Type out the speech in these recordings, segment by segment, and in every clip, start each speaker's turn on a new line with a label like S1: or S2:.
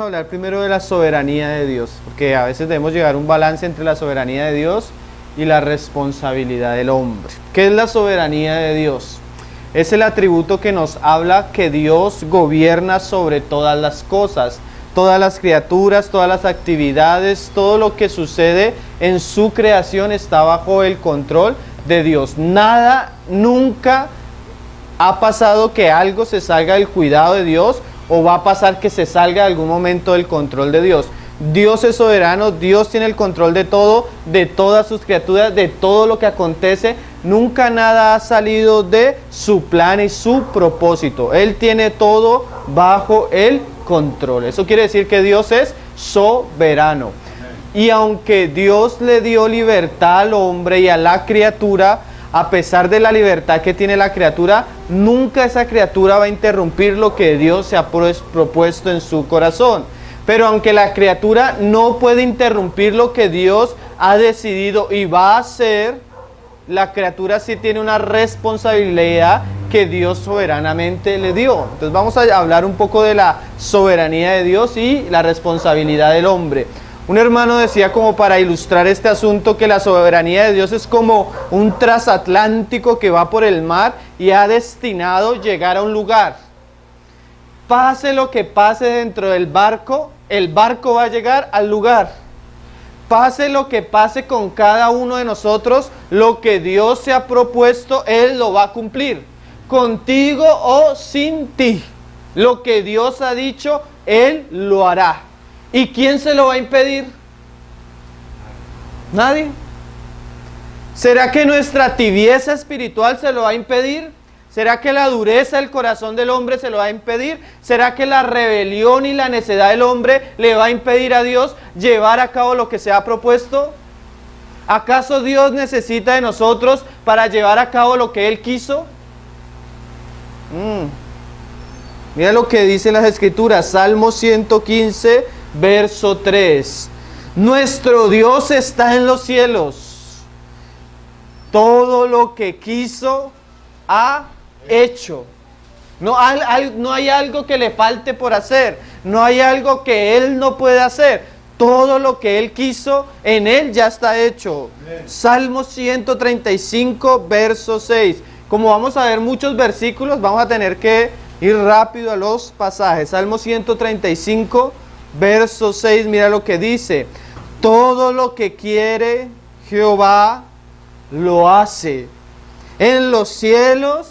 S1: a hablar primero de la soberanía de Dios, porque a veces debemos llegar a un balance entre la soberanía de Dios y la responsabilidad del hombre. ¿Qué es la soberanía de Dios? Es el atributo que nos habla que Dios gobierna sobre todas las cosas, todas las criaturas, todas las actividades, todo lo que sucede en su creación está bajo el control de Dios. Nada, nunca ha pasado que algo se salga del cuidado de Dios o va a pasar que se salga en algún momento del control de Dios. Dios es soberano, Dios tiene el control de todo, de todas sus criaturas, de todo lo que acontece. Nunca nada ha salido de su plan y su propósito. Él tiene todo bajo el control. Eso quiere decir que Dios es soberano. Y aunque Dios le dio libertad al hombre y a la criatura, a pesar de la libertad que tiene la criatura, nunca esa criatura va a interrumpir lo que Dios se ha propuesto en su corazón. Pero aunque la criatura no puede interrumpir lo que Dios ha decidido y va a hacer, la criatura sí tiene una responsabilidad que Dios soberanamente le dio. Entonces vamos a hablar un poco de la soberanía de Dios y la responsabilidad del hombre. Un hermano decía, como para ilustrar este asunto, que la soberanía de Dios es como un transatlántico que va por el mar y ha destinado llegar a un lugar. Pase lo que pase dentro del barco, el barco va a llegar al lugar. Pase lo que pase con cada uno de nosotros, lo que Dios se ha propuesto, Él lo va a cumplir. Contigo o sin ti. Lo que Dios ha dicho, Él lo hará. ¿Y quién se lo va a impedir? Nadie. ¿Será que nuestra tibieza espiritual se lo va a impedir? ¿Será que la dureza del corazón del hombre se lo va a impedir? ¿Será que la rebelión y la necedad del hombre le va a impedir a Dios llevar a cabo lo que se ha propuesto? ¿Acaso Dios necesita de nosotros para llevar a cabo lo que Él quiso? Mira lo que dice las Escrituras, Salmo 115, verso 3. Nuestro Dios está en los cielos. Todo lo que quiso ha hecho. No hay algo que le falte por hacer. No hay algo que Él no pueda hacer. Todo lo que Él quiso, en Él ya está hecho. Salmo 135, verso 6. Como vamos a ver muchos versículos, vamos a tener que ir rápido a los pasajes. Salmo 135, verso 6, mira lo que dice. Todo lo que quiere Jehová lo hace. En los cielos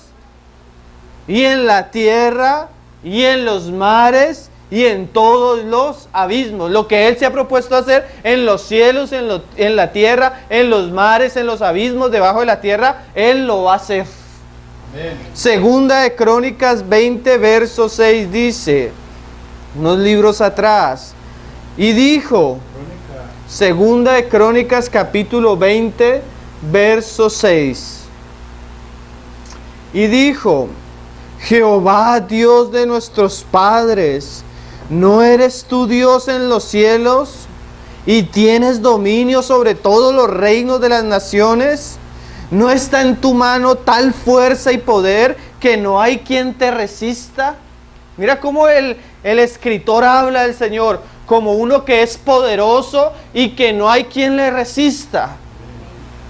S1: y en la tierra y en los mares y en todos los abismos. Lo que Él se ha propuesto hacer en los cielos, en la tierra, en los mares, en los abismos, debajo de la tierra, Él lo va a hacer. Amén. Segunda de Crónicas 20, verso 6 dice, unos libros atrás, y dijo, Segunda de Crónicas capítulo 20, verso 6. Y dijo, Jehová, Dios de nuestros padres, ¿no eres tú Dios en los cielos y tienes dominio sobre todos los reinos de las naciones? ¿No está en tu mano tal fuerza y poder que no hay quien te resista? Mira cómo el escritor habla del Señor como uno que es poderoso y que no hay quien le resista.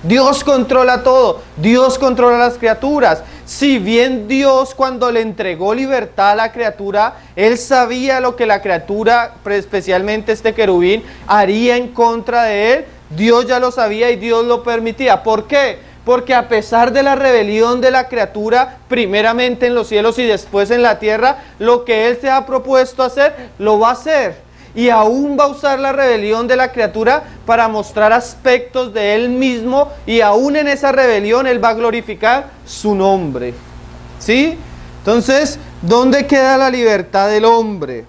S1: Dios controla todo, Dios controla las criaturas. Si bien Dios, cuando le entregó libertad a la criatura, Él sabía lo que la criatura, especialmente este querubín, haría en contra de Él. Dios ya lo sabía y Dios lo permitía. ¿Por qué? Porque a pesar de la rebelión de la criatura, primeramente en los cielos y después en la tierra, lo que Él se ha propuesto hacer, lo va a hacer. Y aún va a usar la rebelión de la criatura para mostrar aspectos de Él mismo, y aún en esa rebelión Él va a glorificar su nombre. ¿Sí? Entonces, ¿dónde queda la libertad del hombre?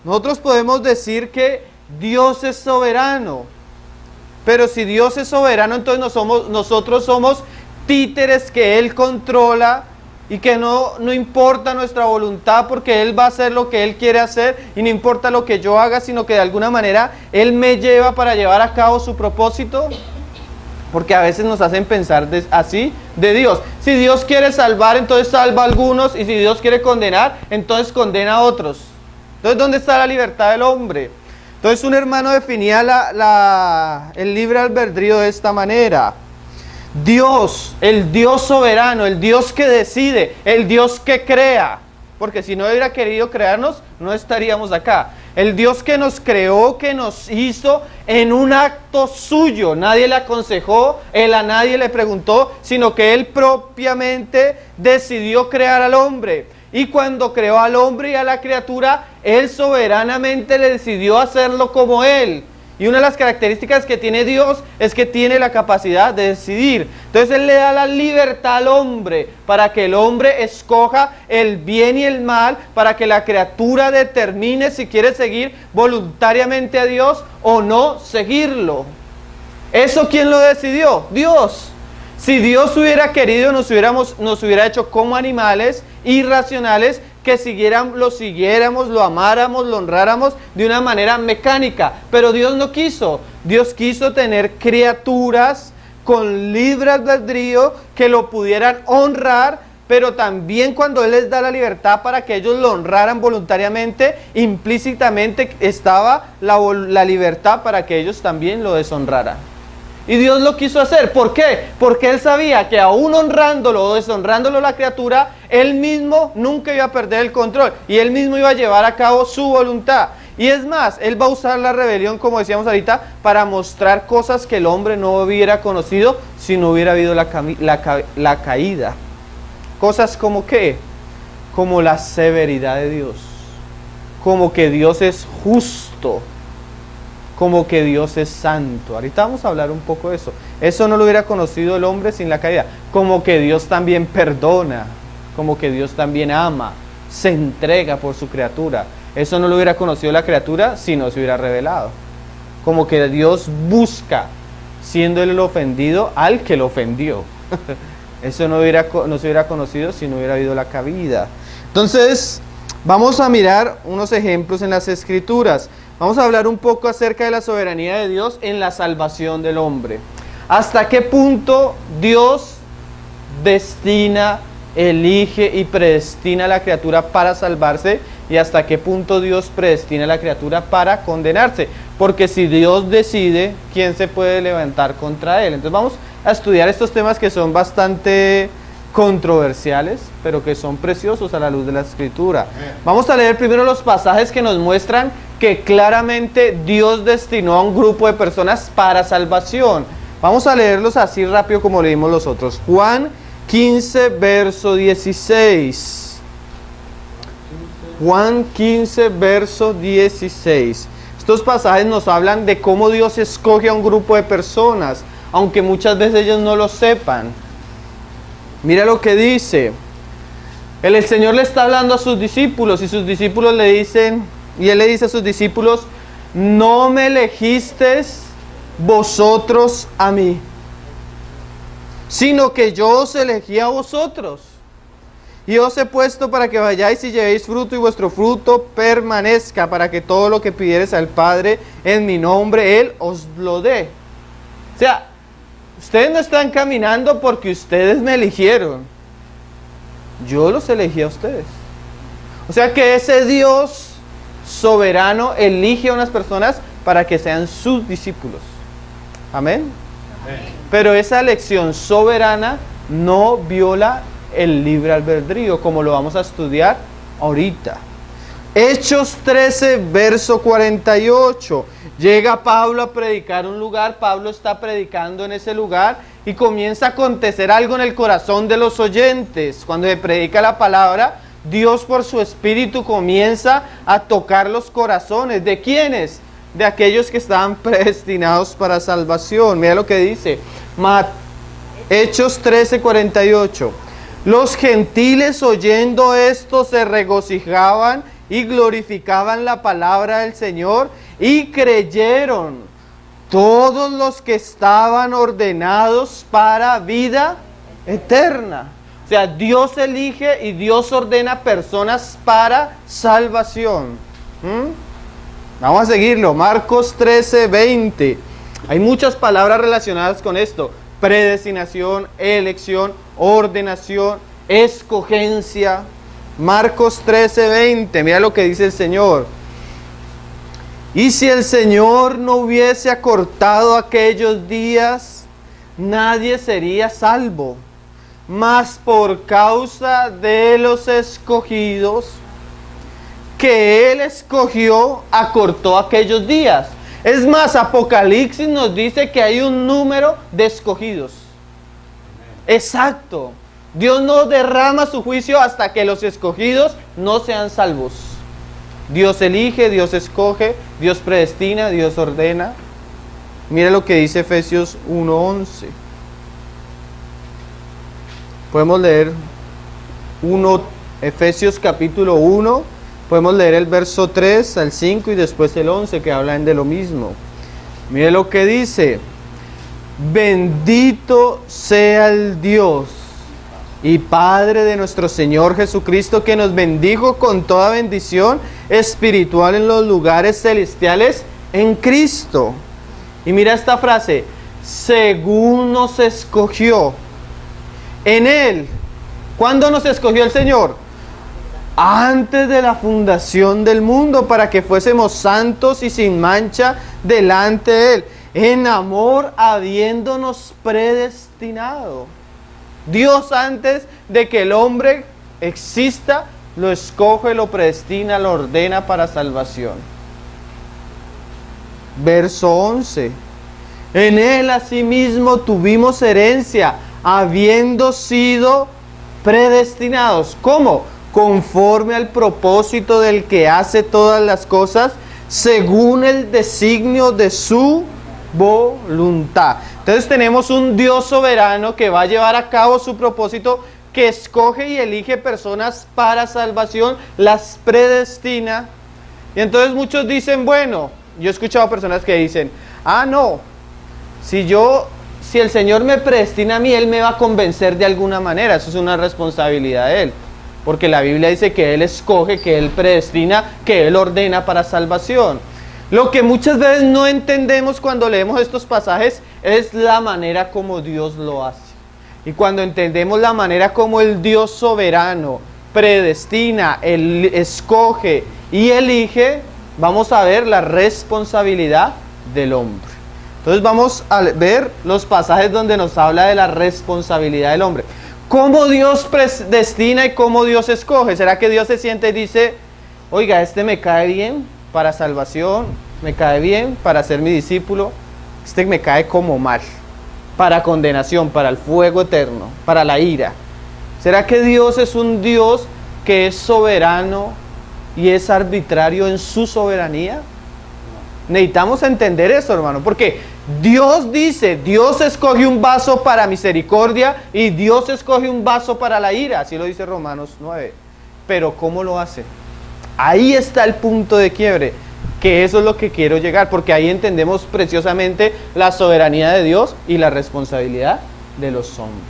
S1: Nosotros podemos decir que Dios es soberano, pero si Dios es soberano, entonces nosotros somos títeres que Él controla y que no importa nuestra voluntad, porque Él va a hacer lo que Él quiere hacer y no importa lo que yo haga, sino que de alguna manera Él me lleva para llevar a cabo su propósito. Porque a veces nos hacen pensar así de Dios. Si Dios quiere salvar, entonces salva a algunos, y si Dios quiere condenar, entonces condena a otros. Entonces, ¿dónde está la libertad del hombre? Entonces, un hermano definía el libre albedrío de esta manera. Dios, el Dios soberano, el Dios que decide, el Dios que crea. Porque si no hubiera querido crearnos, no estaríamos acá. El Dios que nos creó, que nos hizo en un acto suyo. Nadie le aconsejó, Él a nadie le preguntó, sino que Él propiamente decidió crear al hombre. Y cuando creó al hombre y a la criatura, Él soberanamente le decidió hacerlo como Él. Y una de las características que tiene Dios es que tiene la capacidad de decidir. Entonces Él le da la libertad al hombre para que el hombre escoja el bien y el mal, para que la criatura determine si quiere seguir voluntariamente a Dios o no seguirlo. ¿Eso quién lo decidió? Dios. Si Dios hubiera querido, nos hubiera hecho como animales irracionales, que lo siguiéramos, lo amáramos, lo honráramos de una manera mecánica. Pero Dios no quiso. Dios quiso tener criaturas con libre albedrío que lo pudieran honrar, pero también cuando Él les da la libertad para que ellos lo honraran voluntariamente, implícitamente estaba la libertad para que ellos también lo deshonraran. Y Dios lo quiso hacer. ¿Por qué? Porque Él sabía que aún honrándolo o deshonrándolo la criatura, Él mismo nunca iba a perder el control. Y Él mismo iba a llevar a cabo su voluntad. Y es más, Él va a usar la rebelión, como decíamos ahorita, para mostrar cosas que el hombre no hubiera conocido si no hubiera habido la caída. Cosas como ¿qué? Como la severidad de Dios. Como que Dios es justo. Como que Dios es santo. Ahorita vamos a hablar un poco de eso. Eso no lo hubiera conocido el hombre sin la caída. Como que Dios también perdona. Como que Dios también ama. Se entrega por su criatura. Eso no lo hubiera conocido la criatura si no se hubiera revelado. Como que Dios busca, siendo Él el ofendido, al que lo ofendió. Eso no se hubiera conocido si no hubiera habido la caída. Entonces, vamos a mirar unos ejemplos en las Escrituras. Vamos a hablar un poco acerca de la soberanía de Dios en la salvación del hombre. ¿Hasta qué punto Dios destina, elige y predestina a la criatura para salvarse? ¿Y hasta qué punto Dios predestina a la criatura para condenarse? Porque si Dios decide, ¿quién se puede levantar contra Él? Entonces vamos a estudiar estos temas que son bastante controversiales, pero que son preciosos a la luz de la Escritura. Vamos a leer primero los pasajes que nos muestran que claramente Dios destinó a un grupo de personas para salvación. Vamos a leerlos así rápido como leímos los otros. Juan 15, verso 16. Juan 15, verso 16. Estos pasajes nos hablan de cómo Dios escoge a un grupo de personas, aunque muchas veces ellos no lo sepan. Mira lo que dice. El Señor le está hablando a sus discípulos y sus discípulos le dicen, y Él le dice a sus discípulos: no me elegisteis vosotros a mí, sino que yo os elegí a vosotros. Y os he puesto para que vayáis y llevéis fruto y vuestro fruto permanezca, para que todo lo que pidiereis al Padre en mi nombre, Él os lo dé. O sea, ustedes no están caminando porque ustedes me eligieron. Yo los elegí a ustedes. O sea que ese Dios soberano elige a unas personas para que sean sus discípulos. Amén. Amén. Pero esa elección soberana no viola el libre albedrío, como lo vamos a estudiar ahorita. Hechos 13, verso 48. Llega Pablo a predicar un lugar. Pablo está predicando en ese lugar y comienza a acontecer algo en el corazón de los oyentes. Cuando se predica la palabra, Dios por su espíritu comienza a tocar los corazones. ¿De quiénes? De aquellos que estaban predestinados para salvación. Mira lo que dice Hechos 13, 48. Los gentiles, oyendo esto, se regocijaban y glorificaban la palabra del Señor, y creyeron todos los que estaban ordenados para vida eterna. O sea, Dios elige y Dios ordena personas para salvación. Vamos a seguirlo. Marcos 13, 20. Hay muchas palabras relacionadas con esto: predestinación, elección, ordenación, escogencia. Marcos 13:20, mira lo que dice el Señor. Y si el Señor no hubiese acortado aquellos días, nadie sería salvo. Mas por causa de los escogidos que Él escogió, acortó aquellos días. Es más, Apocalipsis nos dice que hay un número de escogidos. Exacto. Dios no derrama su juicio hasta que los escogidos no sean salvos. Dios elige, Dios escoge, Dios predestina, Dios ordena. Mira lo que dice Efesios 1:11. Podemos leer Efesios capítulo 1, podemos leer el verso 3 al 5 y después el 11 que hablan de lo mismo. Mire lo que dice: bendito sea el Dios y Padre de nuestro Señor Jesucristo, que nos bendijo con toda bendición espiritual en los lugares celestiales en Cristo. Y mira esta frase: según nos escogió en Él. ¿Cuándo nos escogió el Señor? Antes de la fundación del mundo, para que fuésemos santos y sin mancha delante de Él, en amor habiéndonos predestinado. Dios, antes de que el hombre exista, lo escoge, lo predestina, lo ordena para salvación. Verso 11. En Él asimismo tuvimos herencia, habiendo sido predestinados. ¿Cómo? Conforme al propósito del que hace todas las cosas, según el designio de su voluntad. Entonces tenemos un Dios soberano que va a llevar a cabo su propósito, que escoge y elige personas para salvación, las predestina. Y entonces muchos dicen, bueno, yo he escuchado personas que dicen, no, si el Señor me predestina a mí, Él me va a convencer de alguna manera. Eso es una responsabilidad de Él, porque la Biblia dice que Él escoge, que Él predestina, que Él ordena para salvación. Lo que muchas veces no entendemos cuando leemos estos pasajes es la manera como Dios lo hace. Y cuando entendemos la manera como el Dios soberano predestina, Él escoge y elige, vamos a ver la responsabilidad del hombre. Entonces vamos a ver los pasajes donde nos habla de la responsabilidad del hombre. ¿Cómo Dios predestina y cómo Dios escoge? ¿Será que Dios se siente y dice, oiga, este me cae bien para salvación, me cae bien para ser mi discípulo, este me cae como mal, para condenación, para el fuego eterno, para la ira? ¿Será que Dios es un Dios que es soberano y es arbitrario en su soberanía? Necesitamos entender eso, hermano, porque Dios dice, Dios escoge un vaso para misericordia y Dios escoge un vaso para la ira, así lo dice Romanos 9. Pero ¿cómo lo hace? Ahí está el punto de quiebre, que eso es lo que quiero llegar, porque ahí entendemos preciosamente la soberanía de Dios y la responsabilidad de los hombres.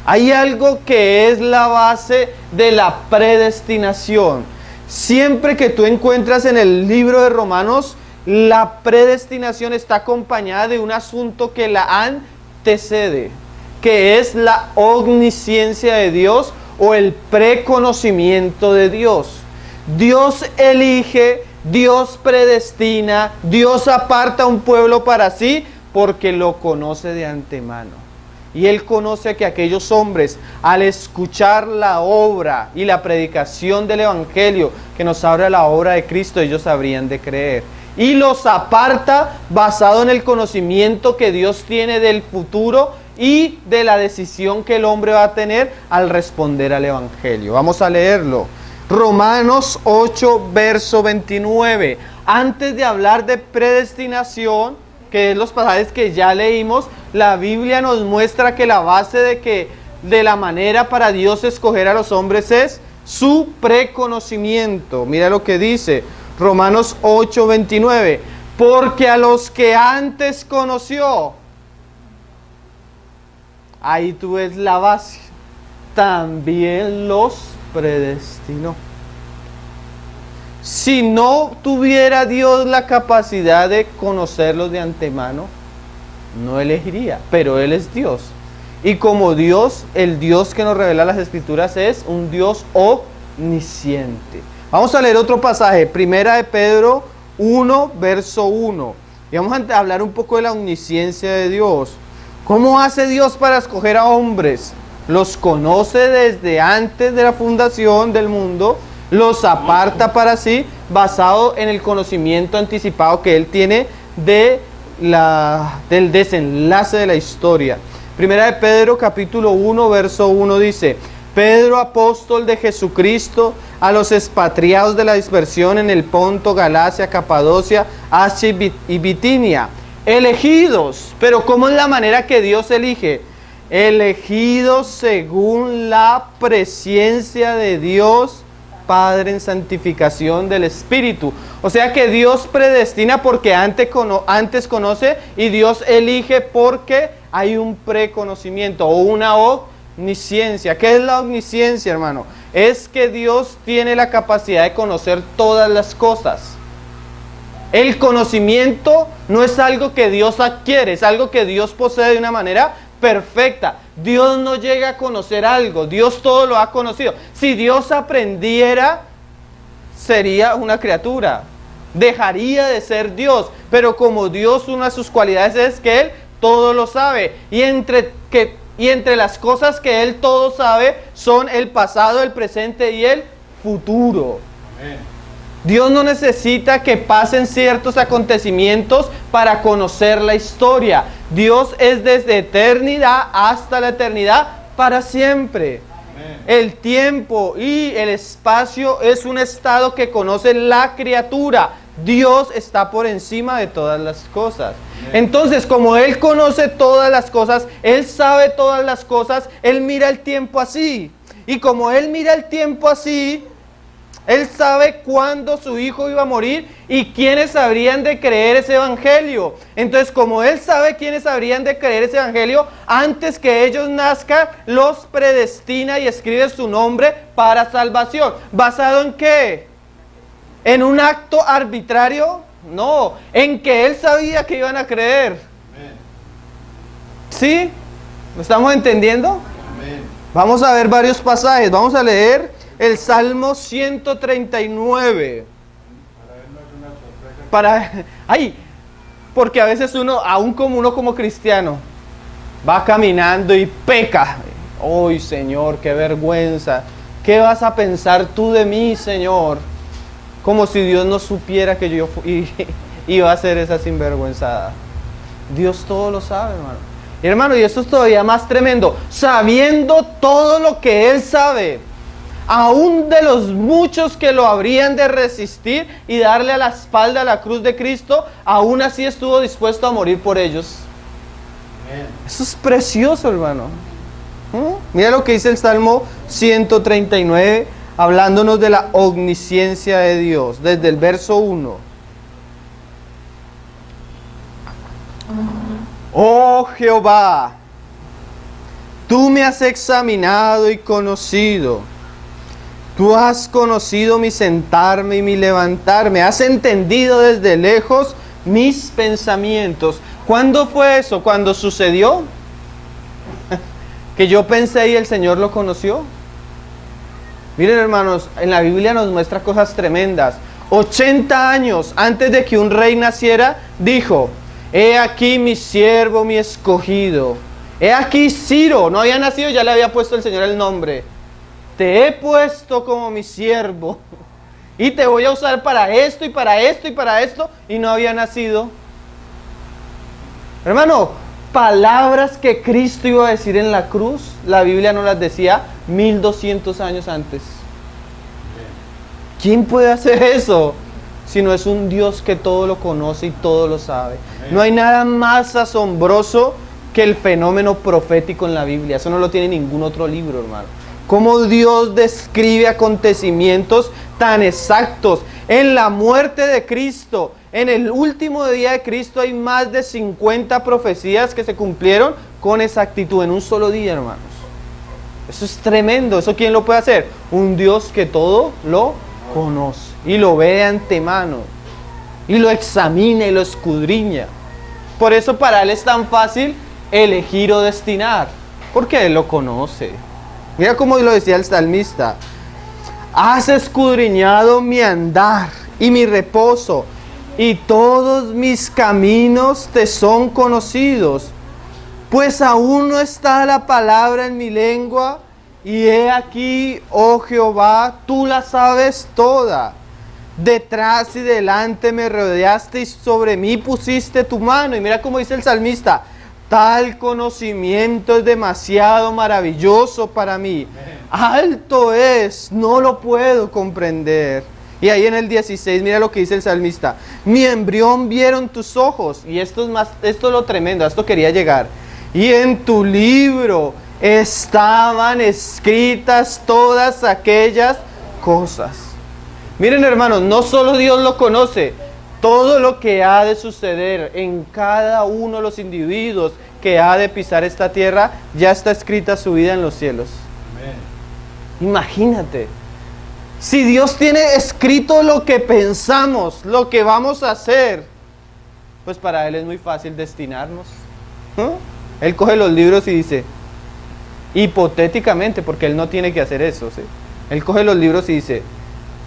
S1: Hay algo que es la base de la predestinación. Siempre que tú encuentras en el libro de Romanos, la predestinación está acompañada de un asunto que la antecede, que es la omnisciencia de Dios o el preconocimiento de Dios. Dios elige, Dios predestina, Dios aparta un pueblo para sí porque lo conoce de antemano. Y Él conoce que aquellos hombres, al escuchar la obra y la predicación del Evangelio que nos abre la obra de Cristo, ellos habrían de creer. Y los aparta basado en el conocimiento que Dios tiene del futuro y de la decisión que el hombre va a tener al responder al Evangelio. Vamos a leerlo. Romanos 8, verso 29. Antes de hablar de predestinación, que es los pasajes que ya leímos, la Biblia nos muestra que la base de la manera para Dios escoger a los hombres es su preconocimiento. Mira lo que dice Romanos 8, 29. Porque a los que antes conoció, ahí tú ves la base, también los predestinó. Si no tuviera Dios la capacidad de conocerlos de antemano, no elegiría, pero Él es Dios. Y como Dios, el Dios que nos revela las Escrituras es un Dios omnisciente. Vamos a leer otro pasaje, Primera de Pedro 1, verso 1. Y vamos a hablar un poco de la omnisciencia de Dios. ¿Cómo hace Dios para escoger a hombres? Los conoce desde antes de la fundación del mundo, los aparta para sí, basado en el conocimiento anticipado que Él tiene del desenlace de la historia. Primera de Pedro capítulo 1, verso 1 dice: Pedro, apóstol de Jesucristo, a los expatriados de la dispersión en el Ponto, Galacia, Capadocia, Asia y Bitinia, elegidos. Pero ¿cómo es la manera que Dios elige? Elegidos según la presciencia de Dios Padre en santificación del Espíritu. O sea que Dios predestina porque antes conoce, y Dios elige porque hay un preconocimiento o una omnisciencia. ¿Qué es la omnisciencia, hermano? Es que Dios tiene la capacidad de conocer todas las cosas. El conocimiento no es algo que Dios adquiere, es algo que Dios posee de una manera perfecta. Dios no llega a conocer algo, Dios todo lo ha conocido. Si Dios aprendiera, sería una criatura, dejaría de ser Dios. Pero como Dios, una de sus cualidades es que Él todo lo sabe. Y entre las cosas que Él todo sabe son el pasado, el presente y el futuro. Amén. Dios no necesita que pasen ciertos acontecimientos para conocer la historia. Dios es desde eternidad hasta la eternidad para siempre. Amén. El tiempo y el espacio es un estado que conoce la criatura. Dios está por encima de todas las cosas. Amén. Entonces, como Él conoce todas las cosas, Él sabe todas las cosas, Él mira el tiempo así. Y como Él mira el tiempo así, Él sabe cuándo su hijo iba a morir y quiénes habrían de creer ese evangelio. Entonces, como Él sabe quiénes habrían de creer ese evangelio, antes que ellos nazcan, los predestina y escribe su nombre para salvación. ¿Basado en qué? ¿En un acto arbitrario? No, en que Él sabía que iban a creer. ¿Sí? ¿Lo estamos entendiendo? Amén. Vamos a ver varios pasajes. Vamos a leer el Salmo 139. Porque a veces uno como cristiano, va caminando y peca. ¡Ay, Señor, qué vergüenza! ¿Qué vas a pensar tú de mí, Señor? Como si Dios no supiera que yo iba a hacer esa sinvergüenzada. Dios todo lo sabe, hermano. Y hermano, y esto es todavía más tremendo. Sabiendo todo lo que Él sabe, aún de los muchos que lo habrían de resistir y darle a la espalda a la cruz de Cristo, aún así estuvo dispuesto a morir por ellos. Amén. Eso es precioso, hermano. Mira lo que dice el Salmo 139, hablándonos de la omnisciencia de Dios, desde el verso 1. Oh Jehová, tú me has examinado y conocido. Tú has conocido mi sentarme y mi levantarme. Has entendido desde lejos mis pensamientos. ¿Cuándo fue eso? ¿Cuándo sucedió? Que yo pensé y el Señor lo conoció. Miren, hermanos, en la Biblia nos muestra cosas tremendas. 80 años antes de que un rey naciera, dijo: he aquí mi siervo, mi escogido. He aquí Ciro. No había nacido, ya le había puesto el Señor el nombre. Te he puesto como mi siervo y te voy a usar para esto y para esto y para esto, y no había nacido. Hermano, palabras que Cristo iba a decir en la cruz, la Biblia no las decía 1200 años antes. ¿Quién puede hacer eso? Si no es un Dios que todo lo conoce y todo lo sabe. No hay nada más asombroso que el fenómeno profético en la Biblia. Eso no lo tiene ningún otro libro, hermano. Cómo Dios describe acontecimientos tan exactos. En la muerte de Cristo, en el último día de Cristo, hay más de 50 profecías que se cumplieron con exactitud en un solo día, hermanos. Eso es tremendo. ¿Eso quién lo puede hacer? Un Dios que todo lo conoce y lo ve de antemano y lo examina y lo escudriña. Por eso para Él es tan fácil elegir o destinar, porque Él lo conoce. Mira cómo lo decía el salmista: Has escudriñado mi andar y mi reposo, y todos mis caminos te son conocidos. Pues aún no está la palabra en mi lengua, y he aquí, oh Jehová, tú la sabes toda. Detrás y delante me rodeaste y sobre mí pusiste tu mano. Y mira cómo dice el salmista: tal conocimiento es demasiado maravilloso para mí. Alto es, no lo puedo comprender. Y ahí en el 16, mira lo que dice el salmista: mi embrión vieron tus ojos. Y esto es lo tremendo, a esto quería llegar. Y en tu libro estaban escritas todas aquellas cosas. Miren, hermanos, no solo Dios lo conoce, todo lo que ha de suceder en cada uno de los individuos que ha de pisar esta tierra, ya está escrita su vida en los cielos. Amén. Imagínate, si Dios tiene escrito lo que pensamos, lo que vamos a hacer, pues para Él es muy fácil destinarnos. Él coge los libros y dice, hipotéticamente, porque Él no tiene que hacer eso, ¿sí? Él coge los libros y dice,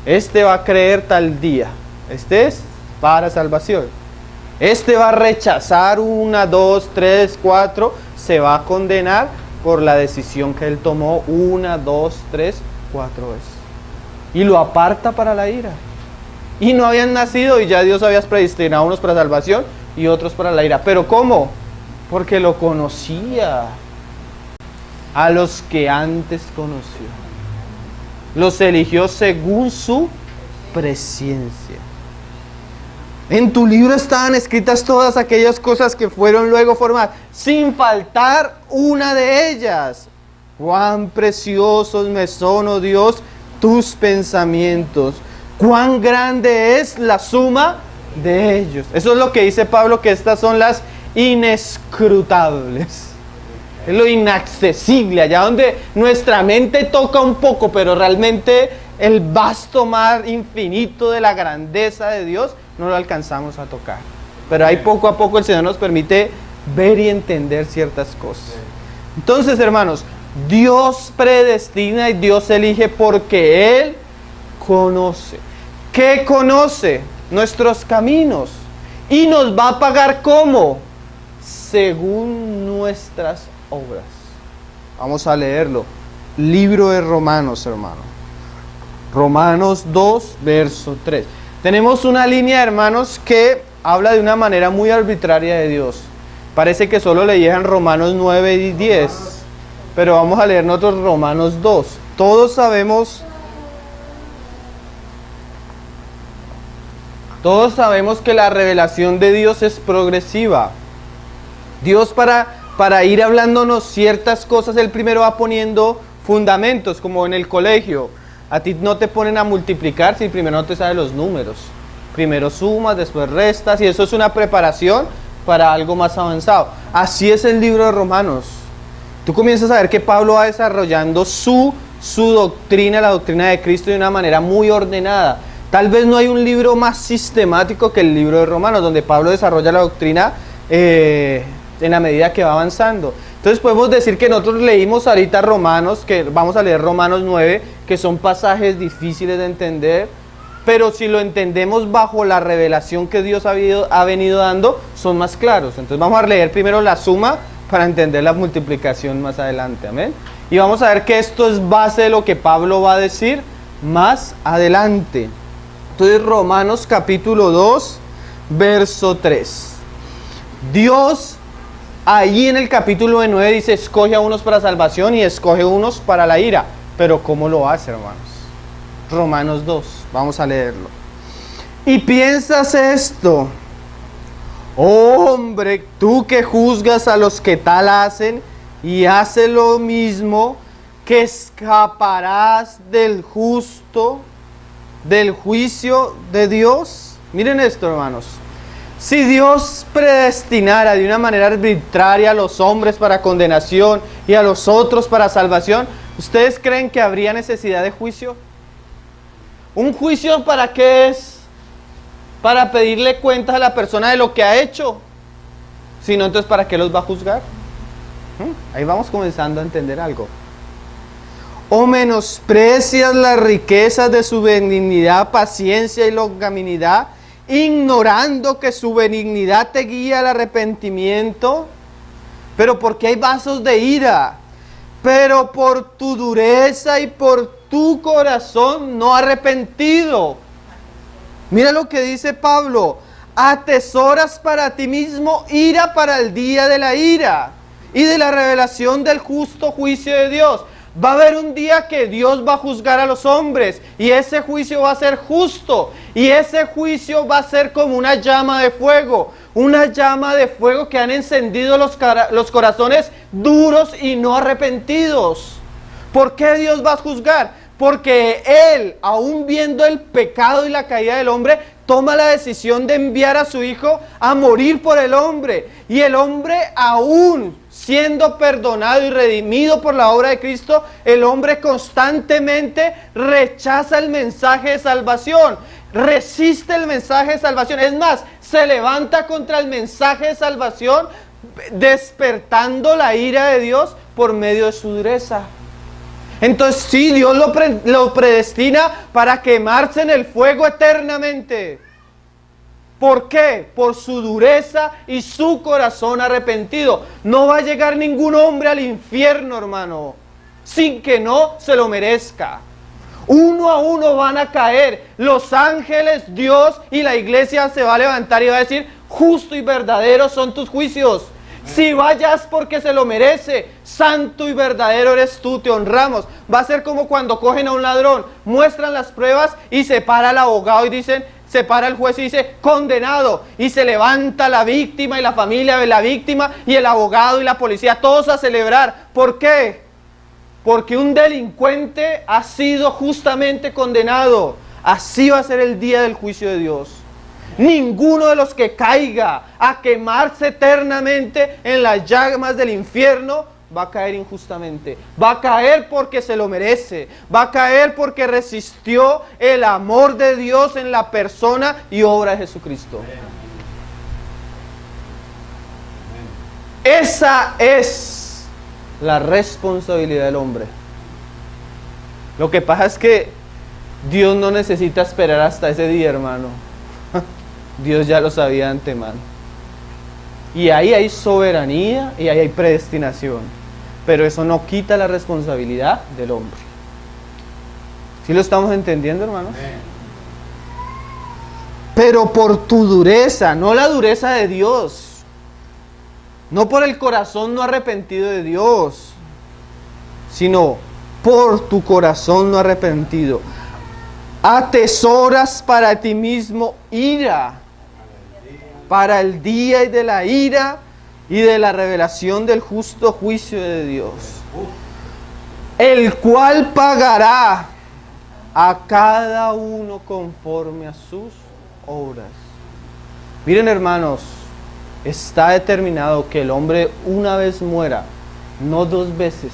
S1: este va a creer tal día, este es para salvación, este va a rechazar 1, 2, 3, 4, se va a condenar por la decisión que él tomó 1, 2, 3, 4 veces, y lo aparta para la ira. Y no habían nacido y ya Dios había predestinado a unos para salvación y otros para la ira. ¿Pero cómo? Porque lo conocía. A los que antes conoció, los eligió según su presciencia. En tu libro estaban escritas todas aquellas cosas que fueron luego formadas, sin faltar una de ellas. Cuán preciosos me son, oh Dios, tus pensamientos. Cuán grande es la suma de ellos. Eso es lo que dice Pablo, que estas son las inescrutables. Es lo inaccesible, allá donde nuestra mente toca un poco, pero realmente el vasto mar infinito de la grandeza de Dios no lo alcanzamos a tocar. Pero ahí poco a poco el Señor nos permite ver y entender ciertas cosas. Entonces, hermanos, Dios predestina y Dios elige porque Él conoce. ¿Qué conoce? Nuestros caminos. Y nos va a pagar ¿cómo? Según nuestras obras. Vamos a leerlo. Libro de Romanos, hermano. Romanos 2, verso 3. Tenemos una línea, hermanos, que habla de una manera muy arbitraria de Dios. Parece que solo leían Romanos 9 y 10. Pero vamos a leer nosotros Romanos 2. Todos sabemos que la revelación de Dios es progresiva. Dios para ir hablándonos ciertas cosas, Él primero va poniendo fundamentos, como en el colegio. A ti no te ponen a multiplicar si primero no te sabes los números. Primero sumas, después restas, y eso es una preparación para algo más avanzado. Así es el libro de Romanos. Tú comienzas a ver que Pablo va desarrollando su doctrina, la doctrina de Cristo, de una manera muy ordenada. Tal vez no hay un libro más sistemático que el libro de Romanos, donde Pablo desarrolla la doctrina en la medida que va avanzando. Entonces podemos decir que nosotros leímos ahorita Romanos, que vamos a leer Romanos 9, que son pasajes difíciles de entender, pero si lo entendemos bajo la revelación que Dios ha venido dando, son más claros. Entonces vamos a leer primero la suma para entender la multiplicación más adelante, amén. Y vamos a ver que esto es base de lo que Pablo va a decir más adelante. Entonces Romanos capítulo 2, verso 3. Dios ahí en el capítulo 9 dice, escoge a unos para salvación y escoge unos para la ira. Pero ¿cómo lo hace, hermanos? Romanos 2, vamos a leerlo. Y piensas esto, oh hombre, tú que juzgas a los que tal hacen y haces lo mismo, que escaparás del juicio de Dios. Miren esto, hermanos. Si Dios predestinara de una manera arbitraria a los hombres para condenación y a los otros para salvación, ¿ustedes creen que habría necesidad de juicio? ¿Un juicio para qué es? Para pedirle cuentas a la persona de lo que ha hecho. Si no, entonces ¿para qué los va a juzgar? Ahí vamos comenzando a entender algo. ¿O menosprecias las riquezas de su benignidad, paciencia y longanimidad, ignorando que su benignidad te guía al arrepentimiento? Pero porque hay vasos de ira, pero por tu dureza y por tu corazón no arrepentido. Mira lo que dice Pablo: atesoras para ti mismo ira para el día de la ira y de la revelación del justo juicio de Dios. Va a haber un día que Dios va a juzgar a los hombres y ese juicio va a ser justo y ese juicio va a ser como una llama de fuego que han encendido los corazones duros y no arrepentidos. ¿Por qué Dios va a juzgar? Porque Él, aún viendo el pecado y la caída del hombre, toma la decisión de enviar a su Hijo a morir por el hombre. Y el hombre, aún siendo perdonado y redimido por la obra de Cristo, el hombre constantemente rechaza el mensaje de salvación, resiste el mensaje de salvación. Es más, se levanta contra el mensaje de salvación, despertando la ira de Dios por medio de su dureza. Entonces sí, Dios lo predestina para quemarse en el fuego eternamente. ¿Por qué? Por su dureza y su corazón arrepentido. No va a llegar ningún hombre al infierno, hermano, sin que no se lo merezca. Uno a uno van a caer. Los ángeles, Dios y la iglesia se va a levantar y va a decir: justo y verdadero son tus juicios. Si vayas porque se lo merece, santo y verdadero eres tú, te honramos. Va a ser como cuando cogen a un ladrón, muestran las pruebas y se para el abogado y dicen, se para el juez y dice: condenado. Y se levanta la víctima y la familia de la víctima y el abogado y la policía, todos a celebrar. ¿Por qué? Porque un delincuente ha sido justamente condenado. Así va a ser el día del juicio de Dios. Ninguno de los que caiga a quemarse eternamente en las llamas del infierno va a caer injustamente. Va a caer porque se lo merece. Va a caer porque resistió el amor de Dios en la persona y obra de Jesucristo. Esa es la responsabilidad del hombre. Lo que pasa es que Dios no necesita esperar hasta ese día, hermano. Dios ya lo sabía de antemano. Y ahí hay soberanía y ahí hay predestinación. Pero eso no quita la responsabilidad del hombre. ¿Sí lo estamos entendiendo, hermanos? Pero por tu dureza, no la dureza de Dios. No por el corazón no arrepentido de Dios, sino por tu corazón no arrepentido. Atesoras para ti mismo ira, para el día y de la ira y de la revelación del justo juicio de Dios, el cual pagará a cada uno conforme a sus obras. Miren, hermanos, está determinado que el hombre una vez muera, no dos veces,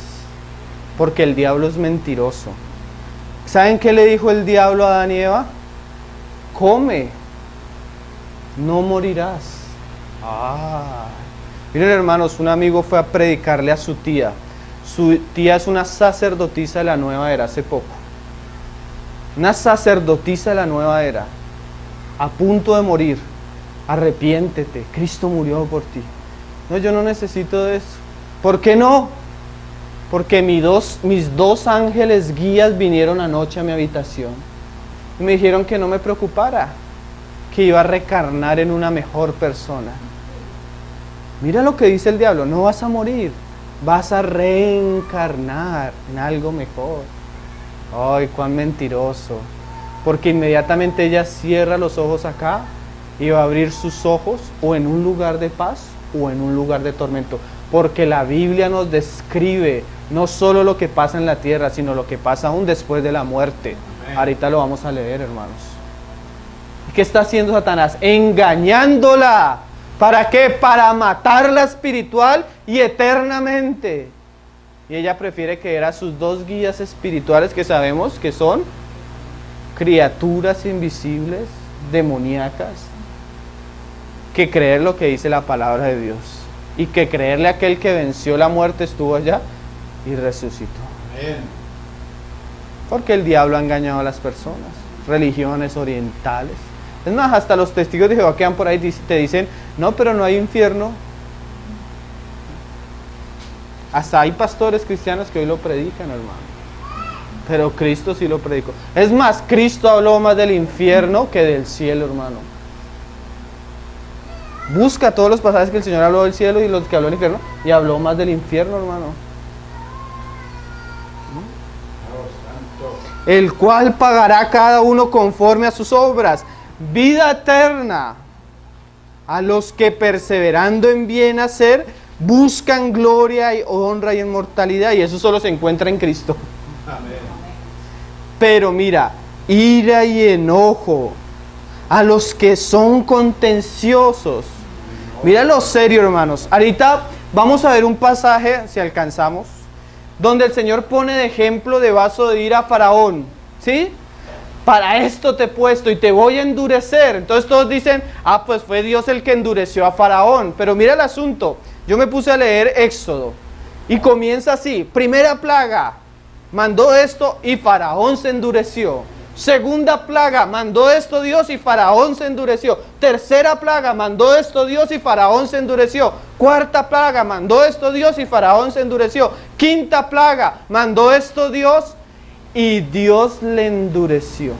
S1: porque el diablo es mentiroso. ¿Saben qué le dijo el diablo a Adán y Eva? Come, no morirás. Miren, hermanos, un amigo fue a predicarle a su tía. Su tía es una sacerdotisa de la nueva era, hace poco. Una sacerdotisa de la nueva era, a punto de morir. Arrepiéntete, Cristo murió por ti. No, yo no necesito de eso. ¿Por qué no? Porque mis dos ángeles guías vinieron anoche a mi habitación y me dijeron que no me preocupara, que iba a reencarnar en una mejor persona. Mira lo que dice el diablo: no vas a morir, vas a reencarnar en algo mejor. Ay, cuán mentiroso. Porque inmediatamente ella cierra los ojos acá y va a abrir sus ojos o en un lugar de paz o en un lugar de tormento. Porque la Biblia nos describe no solo lo que pasa en la tierra, sino lo que pasa aún después de la muerte. Amén. Ahorita lo vamos a leer, hermanos. ¿Qué está haciendo Satanás? Engañándola. ¿Para qué? Para matarla espiritual y eternamente. Y ella prefiere creer a sus dos guías espirituales, que sabemos que son criaturas invisibles, demoníacas, que creer lo que dice la palabra de Dios. Y que creerle a aquel que venció la muerte, estuvo allá y resucitó. Amén. Porque el diablo ha engañado a las personas, religiones orientales. Es más, hasta los testigos de Jehová que van por ahí te dicen, no, pero no hay infierno. Hasta hay pastores cristianos que hoy lo predican, hermano. Pero Cristo sí lo predicó. Es más, Cristo habló más del infierno que del cielo, hermano. Busca todos los pasajes que el Señor habló del cielo y los que habló del infierno, y habló más del infierno, hermano. El cual pagará cada uno conforme a sus obras. Vida eterna a los que perseverando en bien hacer buscan gloria y honra y inmortalidad, y eso solo se encuentra en Cristo. Amén. Pero mira, ira y enojo a los que son contenciosos. Mira lo serio, hermanos. Ahorita vamos a ver un pasaje, si alcanzamos, donde el Señor pone de ejemplo de vaso de ira a Faraón, ¿sí? Para esto te he puesto y te voy a endurecer. Entonces todos dicen, pues fue Dios el que endureció a Faraón. Pero mira el asunto. Yo me puse a leer Éxodo y comienza así. Primera plaga, mandó esto y Faraón se endureció. Segunda plaga, mandó esto Dios y Faraón se endureció. Tercera plaga, mandó esto Dios y Faraón se endureció. Cuarta plaga, mandó esto Dios y Faraón se endureció. Quinta plaga, mandó esto Dios y Dios le endureció.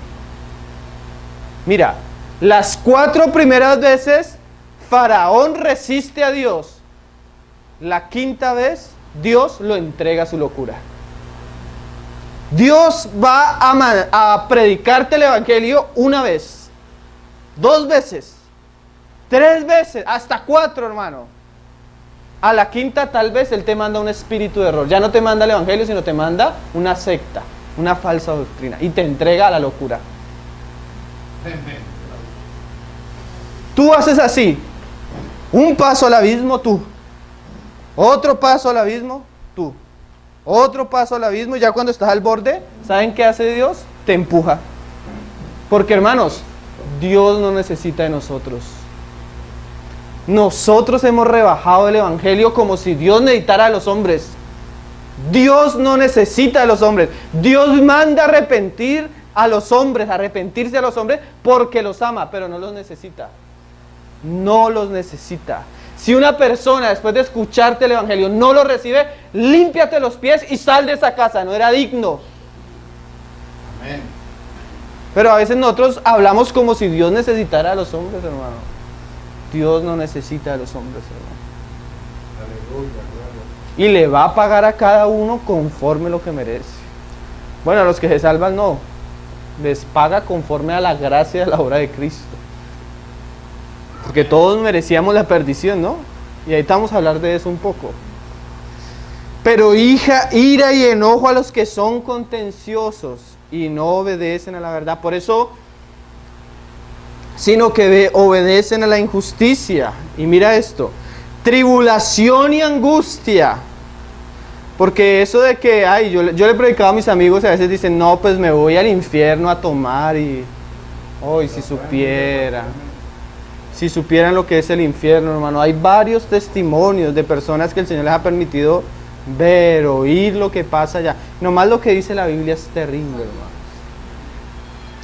S1: Mira, las 4 primeras veces Faraón resiste a Dios. La quinta vez Dios lo entrega a su locura. Dios va a predicarte el evangelio 1 vez, 2 veces, 3 veces, hasta 4, hermano. A la quinta tal vez Él te manda un espíritu de error. Ya no te manda el evangelio, sino te manda una secta, una falsa doctrina, y te entrega a la locura. Tú haces así, un paso al abismo tú, otro paso al abismo tú, otro paso al abismo, y ya cuando estás al borde, ¿saben qué hace Dios? Te empuja. Porque, hermanos, Dios no necesita de nosotros. Nosotros hemos rebajado el evangelio como si Dios necesitara a los hombres. Dios no necesita de los hombres. Dios manda arrepentir a los hombres, arrepentirse a los hombres porque los ama, pero no los necesita. No los necesita. Si una persona después de escucharte el evangelio no lo recibe, límpiate los pies y sal de esa casa, no era digno. Amén. Pero a veces nosotros hablamos como si Dios necesitara a los hombres, hermano. Dios no necesita a los hombres, hermano. Aleluya, y le va a pagar a cada uno conforme lo que merece. Bueno, a los que se salvan no, les paga conforme a la gracia de la obra de Cristo. Porque todos merecíamos la perdición, ¿no? Y ahí estamos a hablar de eso un poco. Pero ira y enojo a los que son contenciosos y no obedecen a la verdad. Por eso, sino que obedecen a la injusticia. Y mira esto, tribulación y angustia. Porque eso de que, yo le he predicado a mis amigos y a veces dicen, no, pues me voy al infierno a tomar y, si supiera. Si supieran lo que es el infierno, hermano. Hay varios testimonios de personas que el Señor les ha permitido ver, oír lo que pasa allá. Nomás lo que dice la Biblia es terrible, hermanos.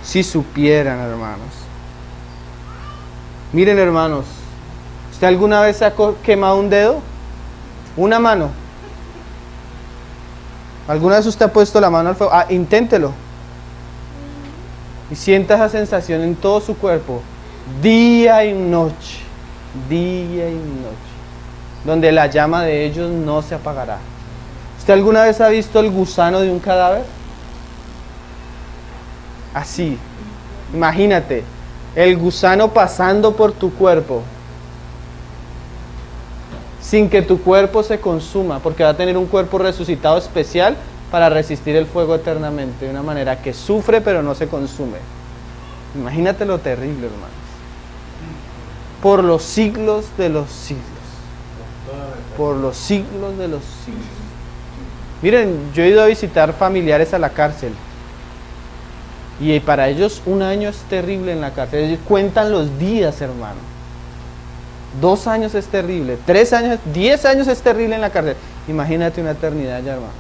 S1: Si supieran, hermanos. Miren, hermanos. ¿Usted alguna vez se ha quemado un dedo? Una mano. ¿Alguna vez usted ha puesto la mano al fuego? Inténtelo. Y sienta esa sensación en todo su cuerpo. Día y noche, donde la llama de ellos no se apagará. ¿Usted alguna vez ha visto el gusano de un cadáver? Así, imagínate, el gusano pasando por tu cuerpo, sin que tu cuerpo se consuma, porque va a tener un cuerpo resucitado especial para resistir el fuego eternamente, de una manera que sufre pero no se consume. Imagínate lo terrible, hermano. Por los siglos de los siglos. Por los siglos de los siglos. Miren, yo he ido a visitar familiares a la cárcel. Y para ellos 1 año es terrible en la cárcel. Ellos cuentan los días, hermano. 2 años es terrible. 3 años, 10 años es terrible en la cárcel. Imagínate una eternidad ya, hermanos.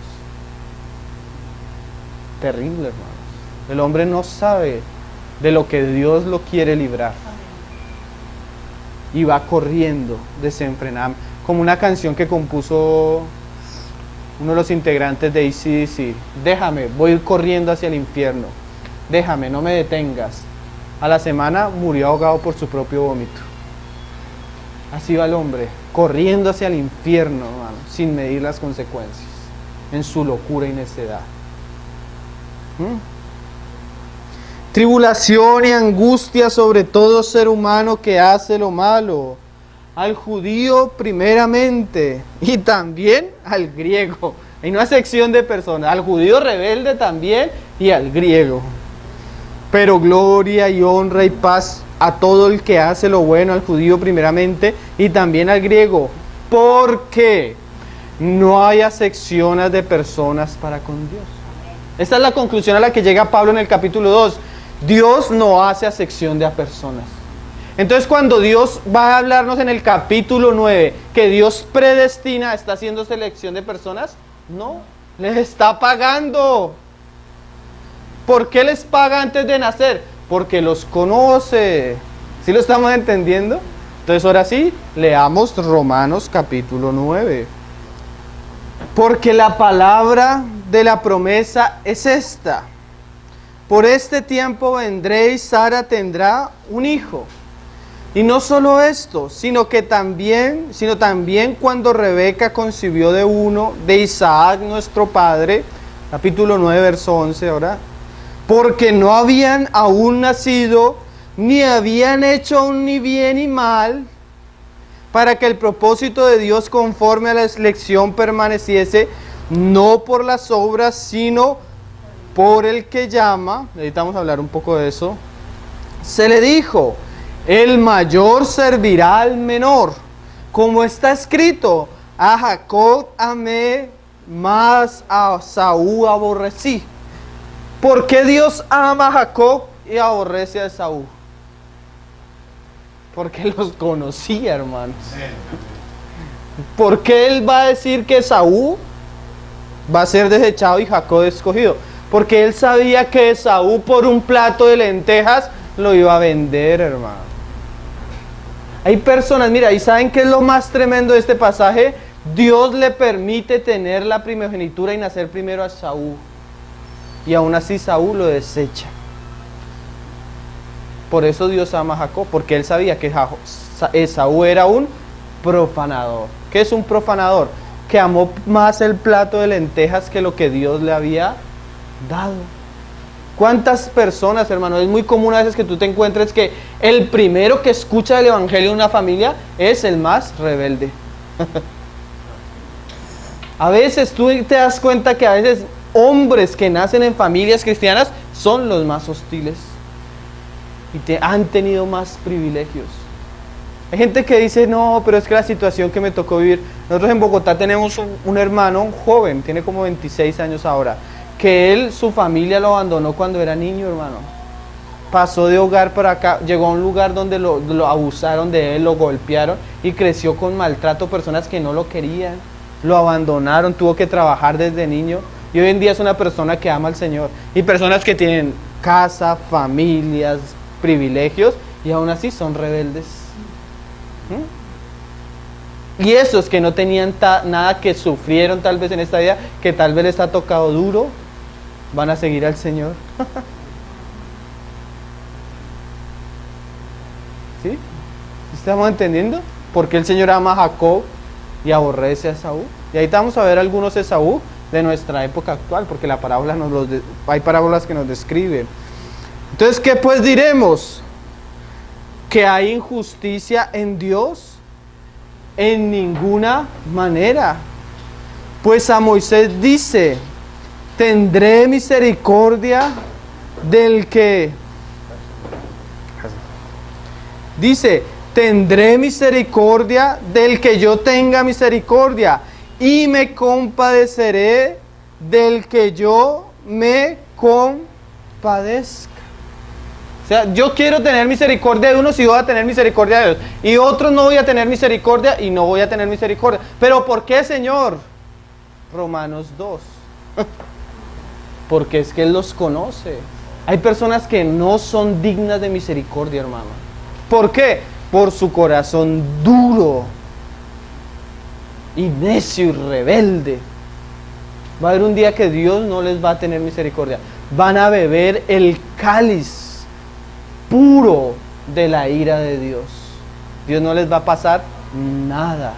S1: terrible, hermanos. El hombre no sabe de lo que Dios lo quiere librar. Y va corriendo desenfrenadamente, como una canción que compuso uno de los integrantes de AC/DC. Déjame, voy a ir corriendo hacia el infierno. Déjame, no me detengas. A la semana murió ahogado por su propio vómito. Así va el hombre, corriendo hacia el infierno, hermano, sin medir las consecuencias, en su locura y necedad. Tribulación y angustia sobre todo ser humano que hace lo malo, al judío primeramente y también al griego. Hay una sección de personas, al judío rebelde también y al griego. Pero gloria y honra y paz a todo el que hace lo bueno, al judío primeramente y también al griego, porque no hay acepciones de personas para con Dios. Esta es la conclusión a la que llega Pablo en el capítulo 2. Dios no hace acepción de personas. Entonces, cuando Dios va a hablarnos en el capítulo 9 que Dios predestina, ¿está haciendo selección de personas? No, les está pagando. ¿Por qué les paga antes de nacer? Porque los conoce. ¿Sí lo estamos entendiendo? Entonces, ahora sí, leamos Romanos capítulo 9. Porque la palabra de la promesa es esta: por este tiempo vendré y Sara tendrá un hijo. Y no solo esto, sino también cuando Rebeca concibió de Isaac nuestro padre, capítulo 9, verso 11 ahora, porque no habían aún nacido, ni habían hecho aún ni bien ni mal, para que el propósito de Dios conforme a la elección permaneciese, no por las obras, sino por el que llama. Necesitamos hablar un poco de eso. Se le dijo: el mayor servirá al menor, como está escrito: a Jacob amé, mas a Saúl aborrecí. ¿Por qué Dios ama a Jacob y aborrece a Esaú? Porque los conocía, hermanos. ¿Por qué Él va a decir que Esaú va a ser desechado y Jacob escogido? Porque Él sabía que Esaú por un plato de lentejas lo iba a vender, hermano. Hay personas, mira, ¿y saben qué es lo más tremendo de este pasaje? Dios le permite tener la primogenitura y nacer primero a Esaú. Y aún así Saúl lo desecha. Por eso Dios ama a Jacob, porque él sabía que Esaú era un profanador. ¿Qué es un profanador? Que amó más el plato de lentejas que lo que Dios le había dado. ¿Cuántas personas, hermano? Es muy común a veces que tú te encuentres que el primero que escucha el evangelio de una familia es el más rebelde. A veces tú te das cuenta que a veces hombres que nacen en familias cristianas son los más hostiles y han tenido más privilegios. Hay gente que dice: no, pero es que la situación que me tocó vivir. Nosotros en Bogotá tenemos un hermano, un joven, tiene como 26 años ahora, que su familia lo abandonó cuando era niño, hermano. Pasó de hogar para acá, llegó a un lugar donde lo abusaron de él, lo golpearon y creció con maltrato, personas que no lo querían, lo abandonaron, tuvo que trabajar desde niño. Y hoy en día es una persona que ama al Señor. Y personas que tienen casa, familias, privilegios, y aún así son rebeldes. Y esos que no tenían nada, que sufrieron tal vez en esta vida, que tal vez les ha tocado duro, van a seguir al Señor. ¿Sí? ¿Estamos entendiendo? ¿Por qué el Señor ama a Jacob y aborrece a Esaú? Y ahí vamos a ver algunos Esaú de nuestra época actual, porque la parábola hay parábolas que nos describen. Entonces, ¿qué pues diremos? ¿Que hay injusticia en Dios? En ninguna manera. Pues a Moisés dice: tendré misericordia del que... Dice: tendré misericordia del que yo tenga misericordia, y me compadeceré del que yo me compadezca. O sea, yo quiero tener misericordia de unos y voy a tener misericordia de Dios. Y otros no voy a tener misericordia y no voy a tener misericordia. ¿Pero por qué, Señor? Romanos 2. porque es que Él los conoce. Hay personas que no son dignas de misericordia, hermano. ¿Por qué? Por su corazón duro y necio y rebelde. Va a haber un día que Dios no les va a tener misericordia. Van a beber el cáliz puro de la ira de Dios. Dios no les va a pasar nada.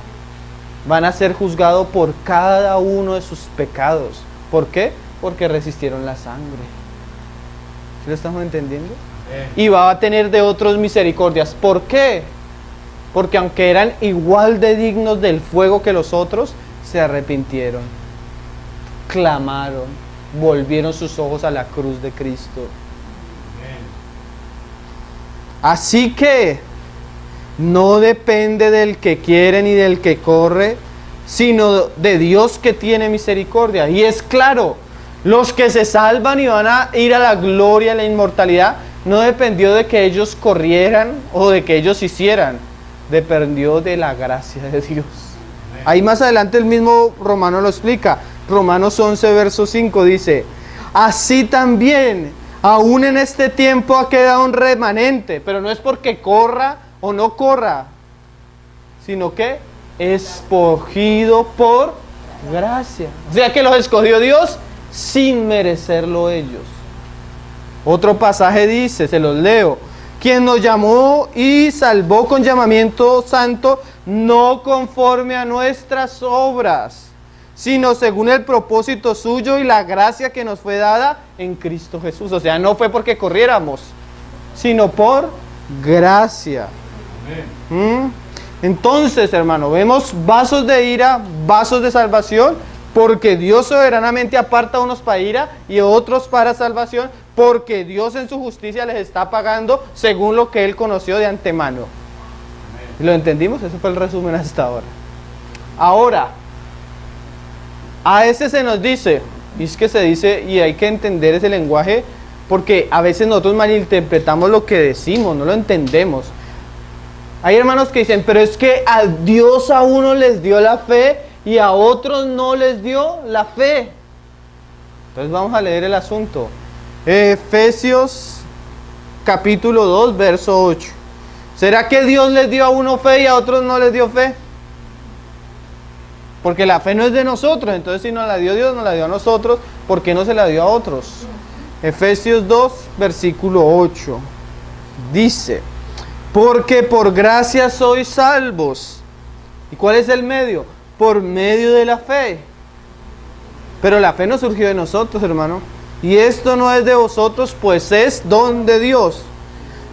S1: Van a ser juzgados por cada uno de sus pecados. ¿Por qué? Porque resistieron la sangre. ¿Sí lo estamos entendiendo? Y va a tener de otros misericordias. ¿Por qué? Porque aunque eran igual de dignos del fuego que los otros, se arrepintieron, clamaron, volvieron sus ojos a la cruz de Cristo. Así que no depende del que quiere ni del que corre, sino de Dios que tiene misericordia. Y es claro, los que se salvan y van a ir a la gloria, a la inmortalidad, no dependió de que ellos corrieran o de que ellos hicieran, dependió de la gracia de Dios. Ahí más adelante el mismo Romano lo explica. Romanos 11, verso 5 dice: así también, aún en este tiempo ha quedado un remanente, pero no es porque corra o no corra, sino que escogido por gracia. O sea que los escogió Dios sin merecerlo ellos. Otro pasaje dice, se los leo: quien nos llamó y salvó con llamamiento santo, no conforme a nuestras obras, sino según el propósito suyo y la gracia que nos fue dada en Cristo Jesús. O sea, no fue porque corriéramos, sino por gracia. Entonces, hermano, vemos vasos de ira, vasos de salvación, porque Dios soberanamente aparta a unos para ira y a otros para salvación, porque Dios en su justicia les está pagando según lo que Él conoció de antemano. ¿Lo entendimos? Ese fue el resumen hasta ahora. Ahora, a ese se nos dice, y es que se dice, y hay que entender ese lenguaje, porque a veces nosotros malinterpretamos lo que decimos, no lo entendemos. Hay hermanos que dicen, pero es que a Dios a uno les dio la fe y a otros no les dio la fe. Entonces vamos a leer el asunto. Efesios capítulo 2, verso 8. ¿Será que Dios les dio a uno fe y a otros no les dio fe? Porque la fe no es de nosotros, entonces si nos la dio Dios, nos la dio a nosotros, ¿por qué no se la dio a otros? Efesios 2, versículo 8. Dice: porque por gracia sois salvos. ¿Y cuál es el medio? Por medio de la fe. Pero la fe no surgió de nosotros, hermano. Y esto no es de vosotros, pues es don de Dios.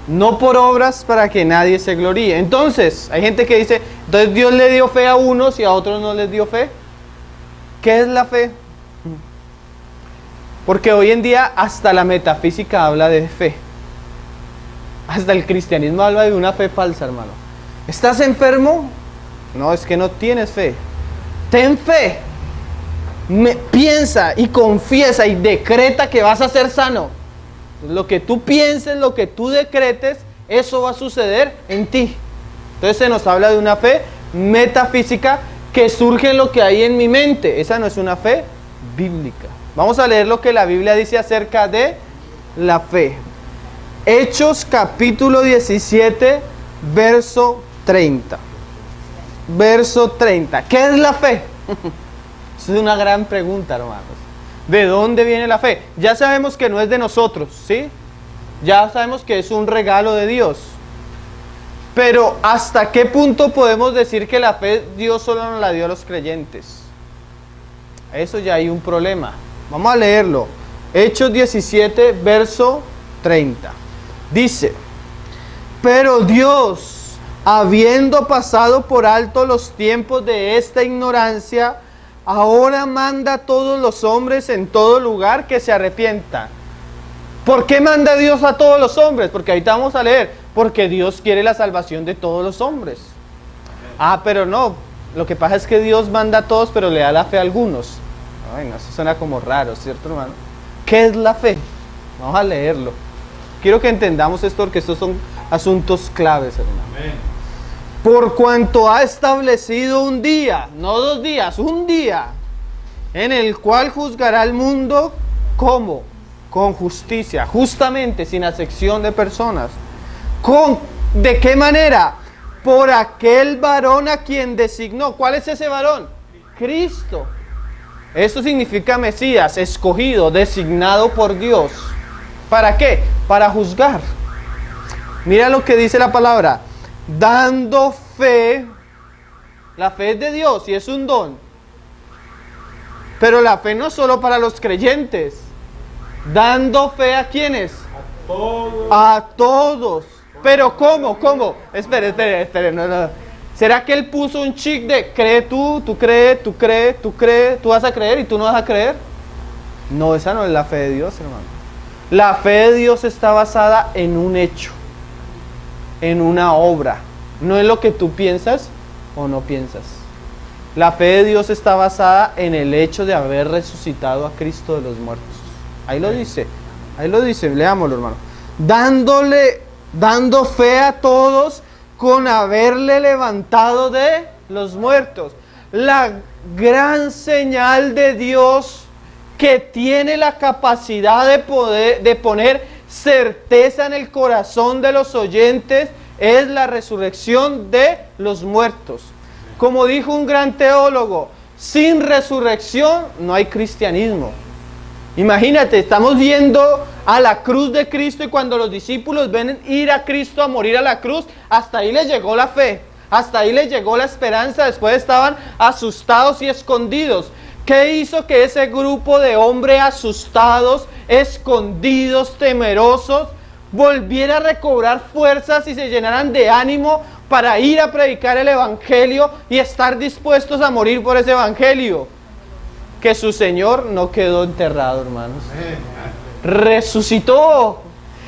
S1: No por obras para que nadie se gloríe. Entonces, hay gente que dice, entonces Dios le dio fe a unos y a otros no les dio fe. ¿Qué es la fe? Porque hoy en día hasta la metafísica habla de fe. Hasta el cristianismo habla de una fe falsa, hermano. ¿Estás enfermo? No, es que no tienes fe. Ten fe. Piensa y confiesa y decreta que vas a ser sano. Lo que tú pienses, lo que tú decretes, eso va a suceder en ti. Entonces se nos habla de una fe metafísica que surge en lo que hay en mi mente. Esa no es una fe bíblica. Vamos a leer lo que la Biblia dice acerca de la fe. Hechos capítulo 17, verso 30. Verso 30. ¿Qué es la fe? Esa es una gran pregunta, hermanos. ¿De dónde viene la fe? Ya sabemos que no es de nosotros, ¿sí? Ya sabemos que es un regalo de Dios. Pero ¿hasta qué punto podemos decir que la fe Dios solo nos la dio a los creyentes? Eso ya hay un problema. Vamos a leerlo. Hechos 17, verso 30. Dice: pero Dios, habiendo pasado por alto los tiempos de esta ignorancia, ahora manda a todos los hombres en todo lugar que se arrepientan. ¿Por qué manda Dios a todos los hombres? Porque ahorita vamos a leer. Porque Dios quiere la salvación de todos los hombres. Ah, pero no. Lo que pasa es que Dios manda a todos, pero le da la fe a algunos. Bueno, eso suena como raro, ¿cierto, hermano? ¿Qué es la fe? Vamos a leerlo. Quiero que entendamos esto porque estos son asuntos claves, hermano. Amén. Por cuanto ha establecido un día, no 2 días, un día, en el cual juzgará al mundo ¿Cómo? Con justicia, justamente, sin acepción de personas. ¿De qué manera? Por aquel varón a quien designó. ¿Cuál es ese varón? Cristo. Esto significa Mesías, escogido, designado por Dios. ¿Para qué? Para juzgar. Mira lo que dice la palabra. Dando fe. La fe es de Dios y es un don. Pero la fe no es solo para los creyentes. Dando fe ¿a quiénes?
S2: A todos.
S1: A todos. Pero ¿cómo? Espere, no. ¿Será que él puso un chic de cree tú crees, tú vas a creer y tú no vas a creer? No, esa no es la fe de Dios, hermano. La fe de Dios está basada en un hecho, en una obra. No es lo que tú piensas o no piensas. La fe de Dios está basada en el hecho de haber resucitado a Cristo de los muertos. Ahí lo dice, leámoslo, hermano. Dando fe a todos con haberle levantado de los muertos. La gran señal de Dios que tiene la capacidad de poner certeza en el corazón de los oyentes es la resurrección de los muertos. Como dijo un gran teólogo, sin resurrección no hay cristianismo. Imagínate, estamos viendo a la cruz de Cristo y cuando los discípulos ven ir a Cristo a morir a la cruz, hasta ahí les llegó la fe, hasta ahí les llegó la esperanza, después estaban asustados y escondidos. ¿Qué hizo que ese grupo de hombres asustados, escondidos, temerosos, volviera a recobrar fuerzas y se llenaran de ánimo para ir a predicar el evangelio y estar dispuestos a morir por ese evangelio? Que su Señor no quedó enterrado, hermanos. Resucitó.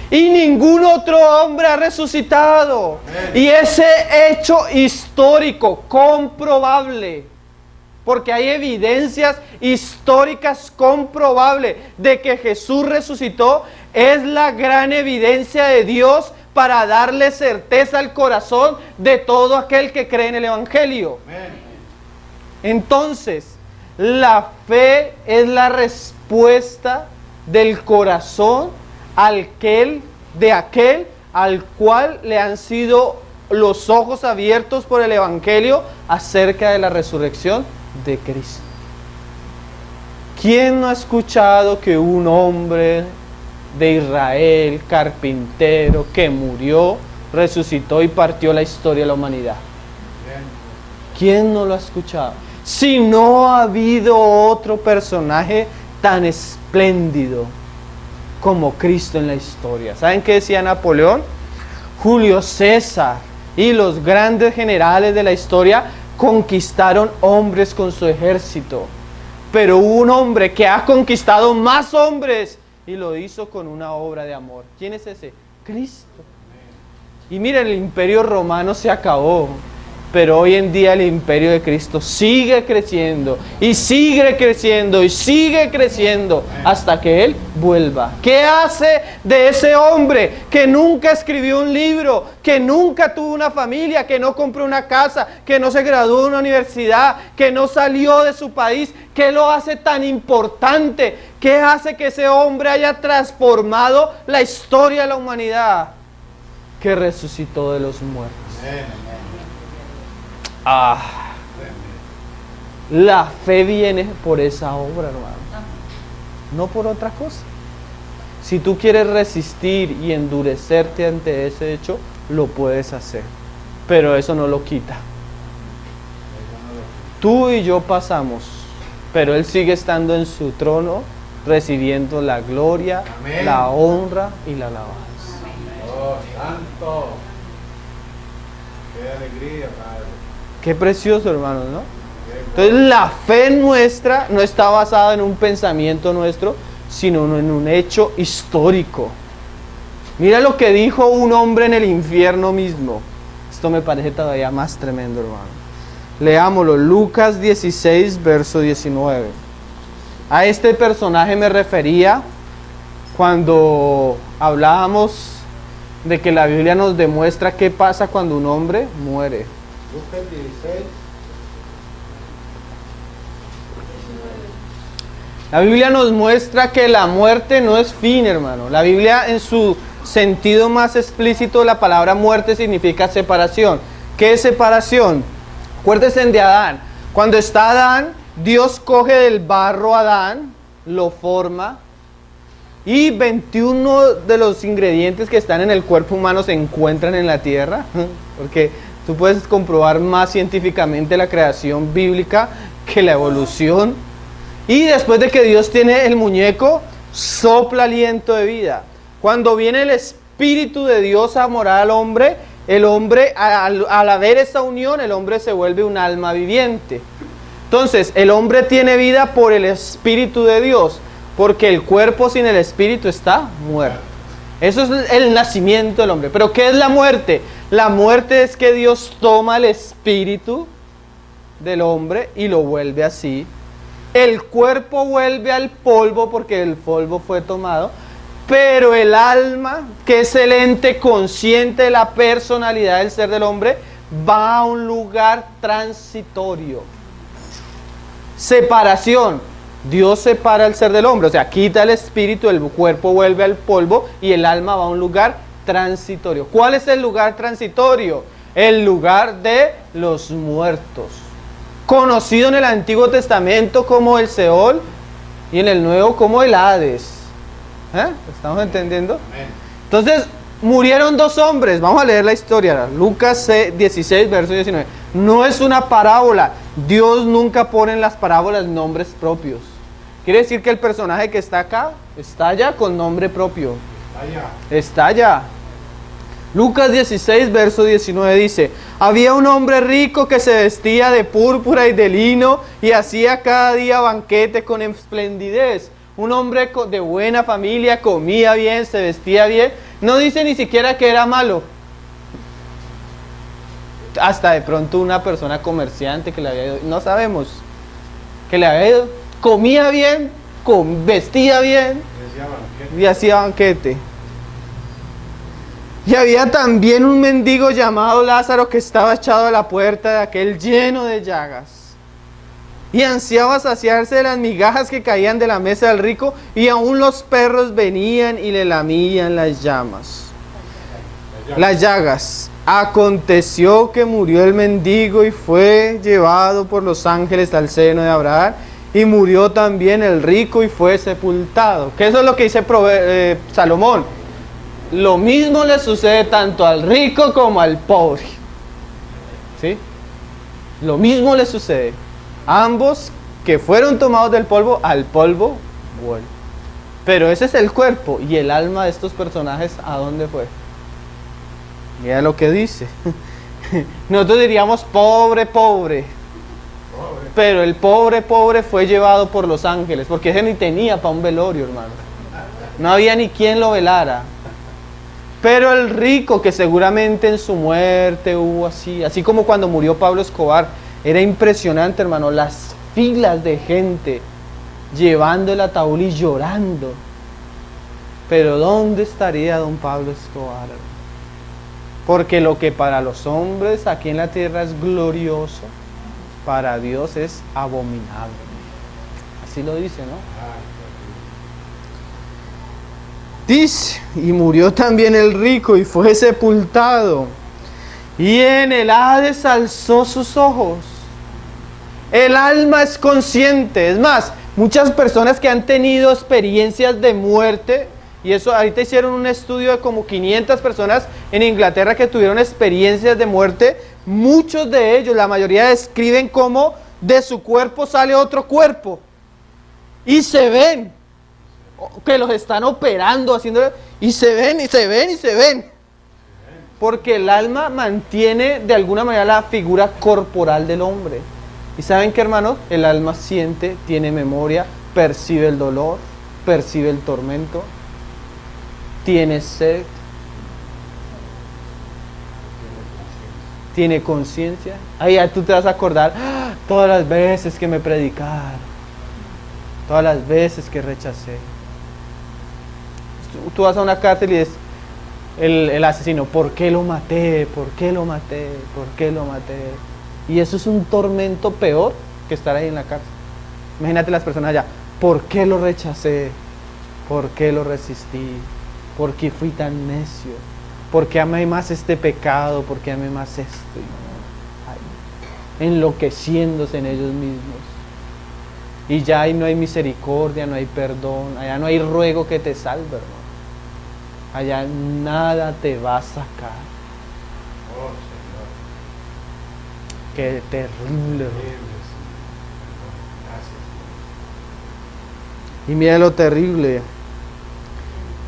S1: Y ningún otro hombre ha resucitado. Y ese hecho histórico, comprobable, porque hay evidencias históricas comprobables de que Jesús resucitó, es la gran evidencia de Dios para darle certeza al corazón de todo aquel que cree en el evangelio. Entonces, la fe es la respuesta del corazón de aquel al cual le han sido los ojos abiertos por el evangelio acerca de la resurrección de Cristo. ¿Quién no ha escuchado que un hombre de Israel, carpintero, que murió, resucitó y partió la historia de la humanidad? ¿Quién no lo ha escuchado? Si no ha habido otro personaje tan espléndido como Cristo en la historia. ¿Saben qué decía Napoleón? Julio César y los grandes generales de la historia conquistaron hombres con su ejército. Pero hubo un hombre que ha conquistado más hombres y lo hizo con una obra de amor. ¿Quién es ese? Cristo. Y miren, el imperio romano se acabó. Pero hoy en día el imperio de Cristo sigue creciendo y sigue creciendo y sigue creciendo hasta que Él vuelva. ¿Qué hace de ese hombre que nunca escribió un libro, que nunca tuvo una familia, que no compró una casa, que no se graduó de una universidad, que no salió de su país? ¿Qué lo hace tan importante? ¿Qué hace que ese hombre haya transformado la historia de la humanidad? Que resucitó de los muertos. La fe viene por esa obra, hermano, no por otra cosa. Si tú quieres resistir y endurecerte ante ese hecho, lo puedes hacer, pero eso no lo quita. Tú y yo pasamos, pero Él sigue estando en su trono, recibiendo la gloria, amén, la honra y la alabanza.
S2: Oh, santo. Qué alegría, Padre.
S1: Qué precioso, hermanos, ¿no? Entonces la fe nuestra no está basada en un pensamiento nuestro, sino en un hecho histórico. Mira lo que dijo un hombre en el infierno mismo. Esto me parece todavía más tremendo, hermano. Leámoslo, Lucas 16, verso 19. A este personaje me refería cuando hablábamos de que la Biblia nos demuestra qué pasa cuando un hombre muere. La Biblia nos muestra que la muerte no es fin, hermano. La Biblia, en su sentido más explícito, la palabra muerte significa separación. ¿Qué es separación? Acuérdense de Adán. Cuando está Adán, Dios coge del barro a Adán, lo forma, y 21 de los ingredientes que están en el cuerpo humano se encuentran en la tierra, porque tú puedes comprobar más científicamente la creación bíblica que la evolución. Y después de que Dios tiene el muñeco, sopla aliento de vida. Cuando viene el Espíritu de Dios a morar al hombre, el hombre, al haber esa unión, el hombre se vuelve un alma viviente. Entonces, el hombre tiene vida por el Espíritu de Dios, porque el cuerpo sin el Espíritu está muerto. Eso es el nacimiento del hombre. ¿Pero qué es la muerte? La muerte es que Dios toma el espíritu del hombre y lo vuelve así. El cuerpo vuelve al polvo porque el polvo fue tomado, pero el alma, que es el ente consciente de la personalidad del ser del hombre, va a un lugar transitorio. Separación. Dios separa el ser del hombre, o sea, quita el espíritu, el cuerpo vuelve al polvo y el alma va a un lugar transitorio. ¿Cuál es el lugar transitorio? El lugar de los muertos, conocido en el Antiguo Testamento como el Seol y en el Nuevo como el Hades. ¿Estamos entendiendo? Entonces, murieron dos hombres. Vamos a leer la historia. Lucas 16, verso 19. No es una parábola. Dios nunca pone en las parábolas nombres propios. Quiere decir que el personaje que está acá, está allá con nombre propio. Está allá. Lucas 16, verso 19 dice: había un hombre rico que se vestía de púrpura y de lino y hacía cada día banquete con esplendidez. Un hombre de buena familia, comía bien, se vestía bien. No dice ni siquiera que era malo. Hasta de pronto una persona comerciante que le había ido, no sabemos, que le había ido, comía bien, vestía bien y hacía banquete. Y había también un mendigo llamado Lázaro que estaba echado a la puerta de aquel lleno de llagas. Y ansiaba saciarse de las migajas que caían de la mesa del rico, y aún los perros venían y le lamían las llagas. Aconteció que murió el mendigo y fue llevado por los ángeles al seno de Abraham, y murió también el rico y fue sepultado. Que eso es lo que dice Salomón. Lo mismo le sucede tanto al rico como al pobre. ¿Sí? Lo mismo le sucede. Ambos que fueron tomados del polvo, al polvo vuelven. Pero ese es el cuerpo. ¿Y el alma de estos personajes a dónde fue? Mira lo que dice. Nosotros diríamos pobre, pobre. Pero el pobre, pobre fue llevado por los ángeles, porque ese ni tenía para un velorio, hermano. No había ni quien lo velara. Pero el rico, que seguramente en su muerte hubo así como cuando murió Pablo Escobar, era impresionante, hermano, las filas de gente llevando el ataúd y llorando. Pero ¿dónde estaría don Pablo Escobar, hermano? Porque lo que para los hombres aquí en la tierra es glorioso, para Dios es abominable. Así lo dice, ¿no? Dice, y murió también el rico y fue sepultado, y en el Hades alzó sus ojos. El alma es consciente. Es más, muchas personas que han tenido experiencias de muerte, y eso ahorita hicieron un estudio de como 500 personas en Inglaterra que tuvieron experiencias de muerte. Muchos de ellos, la mayoría, describen cómo de su cuerpo sale otro cuerpo y se ven que los están operando, haciendo, y se ven, porque el alma mantiene de alguna manera la figura corporal del hombre. Y ¿saben qué, hermanos? El alma siente, tiene memoria, percibe el dolor, percibe el tormento, tiene sed, tiene conciencia. Ahí ya tú te vas a acordar todas las veces que me predicaron, todas las veces que rechacé. Tú vas a una cárcel y es el asesino, ¿por qué lo maté? ¿Por qué lo maté? ¿Por qué lo maté? Y eso es un tormento peor que estar ahí en la cárcel. Imagínate las personas allá, ¿Por qué lo rechacé? ¿Por qué lo resistí? ¿Por qué fui tan necio? ¿Por qué amé más este pecado? ¿Por qué amé más esto? Ay, enloqueciéndose en ellos mismos. Y ya ahí no hay misericordia, no hay perdón, allá no hay ruego que te salve, hermano. Allá nada te va a sacar.
S2: Oh, Señor.
S1: Qué terrible.
S2: Gracias.
S1: Y mira lo terrible.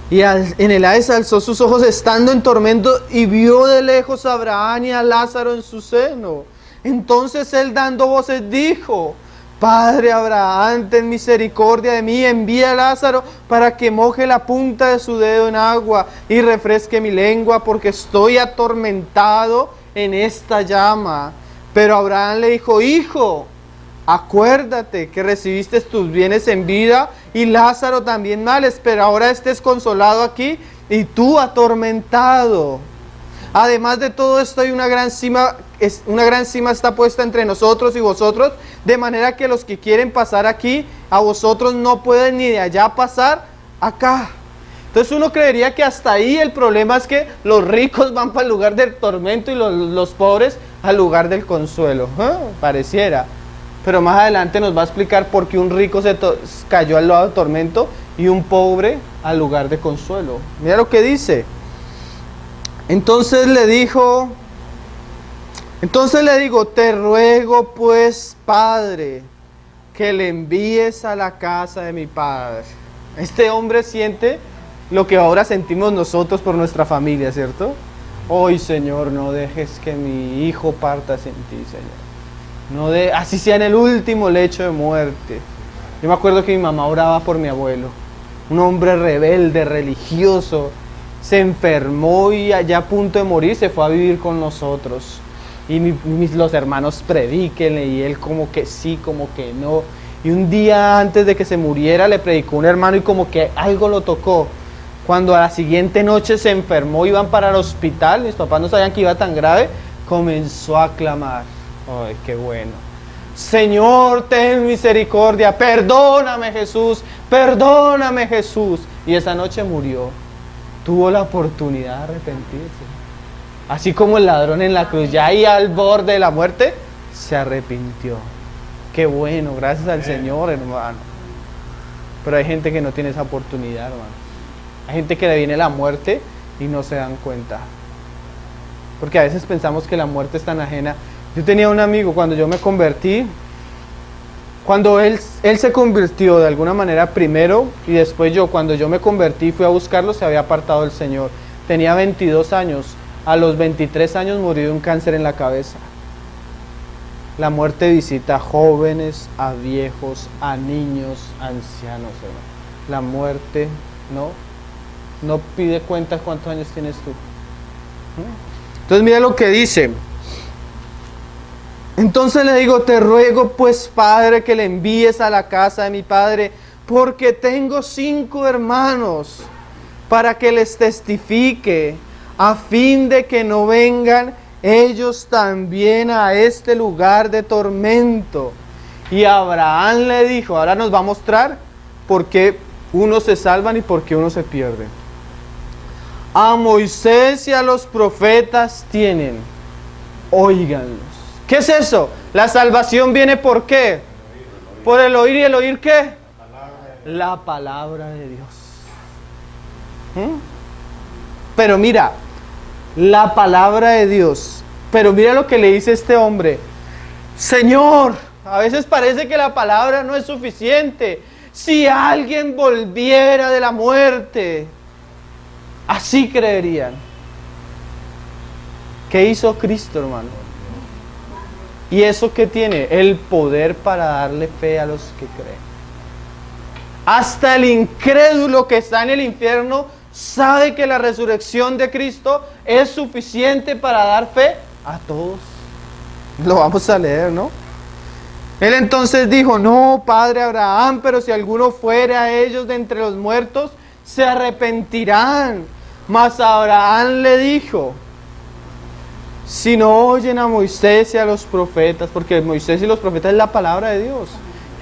S1: Y en el Hades alzó sus ojos estando en tormento y vio de lejos a Abraham y a Lázaro en su seno. Entonces él dando voces dijo: Padre Abraham, ten misericordia de mí, envía a Lázaro para que moje la punta de su dedo en agua y refresque mi lengua, porque estoy atormentado en esta llama. Pero Abraham le dijo: Hijo, acuérdate que recibiste tus bienes en vida y Lázaro también males, pero ahora estés consolado aquí y tú atormentado. Además de todo esto hay una gran cima está puesta entre nosotros y vosotros, de manera que los que quieren pasar aquí a vosotros no pueden ni de allá pasar acá. Entonces uno creería que hasta ahí el problema es que los ricos van para el lugar del tormento y los pobres al lugar del consuelo. Pareciera. Pero más adelante nos va a explicar por qué un rico cayó al lado del tormento y un pobre al lugar de consuelo. Mira lo que dice. Entonces le digo, te ruego pues, Padre, que le envíes a la casa de mi padre. Este hombre siente lo que ahora sentimos nosotros por nuestra familia, ¿cierto? Hoy, Señor, no dejes que mi hijo parta sin ti, Señor. Así sea en el último lecho de muerte. Yo me acuerdo que mi mamá oraba por mi abuelo, un hombre rebelde, religioso. Se enfermó y allá a punto de morir se fue a vivir con nosotros. Y los hermanos predíquenle y él como que sí, como que no. Y un día antes de que se muriera le predicó un hermano y como que algo lo tocó. Cuando a la siguiente noche se enfermó, iban para el hospital, mis papás no sabían que iba tan grave, comenzó a clamar. Ay, qué bueno. Señor, ten misericordia, perdóname Jesús, perdóname Jesús. Y esa noche murió. Tuvo la oportunidad de arrepentirse. Así como el ladrón en la cruz, ya ahí al borde de la muerte, se arrepintió. Qué bueno, gracias al Señor, hermano. Pero hay gente que no tiene esa oportunidad, hermano. Hay gente que le viene la muerte y no se dan cuenta. Porque a veces pensamos que la muerte es tan ajena. Yo tenía un amigo cuando yo me convertí. Cuando él se convirtió de alguna manera primero y después cuando yo me convertí fui a buscarlo, se había apartado del Señor. Tenía 22 años, a los 23 años murió de un cáncer en la cabeza. La muerte visita a jóvenes, a viejos, a niños, a ancianos, hermano. La muerte no pide cuentas cuántos años tienes tú. Entonces mira lo que dice. Entonces le digo, te ruego pues, Padre, que le envíes a la casa de mi padre, porque tengo 5 hermanos, para que les testifique, a fin de que no vengan ellos también a este lugar de tormento. Y Abraham le dijo, ahora nos va a mostrar por qué unos se salvan y por qué unos se pierden. A Moisés y a los profetas tienen, óiganlos. ¿Qué es eso? La salvación viene ¿por qué? Por el oír. ¿Y el oír qué? La palabra de Dios. Pero mira, la palabra de Dios. Pero mira lo que le dice este hombre. Señor, a veces parece que la palabra no es suficiente. Si alguien volviera de la muerte, así creerían. ¿Qué hizo Cristo, hermano? ¿Y eso qué tiene? El poder para darle fe a los que creen. Hasta el incrédulo que está en el infierno sabe que la resurrección de Cristo es suficiente para dar fe a todos. Lo vamos a leer, ¿no? Él entonces dijo, no, Padre Abraham, pero si alguno fuere a ellos de entre los muertos, se arrepentirán. Mas Abraham le dijo, si no oyen a Moisés y a los profetas, porque Moisés y los profetas es la palabra de Dios.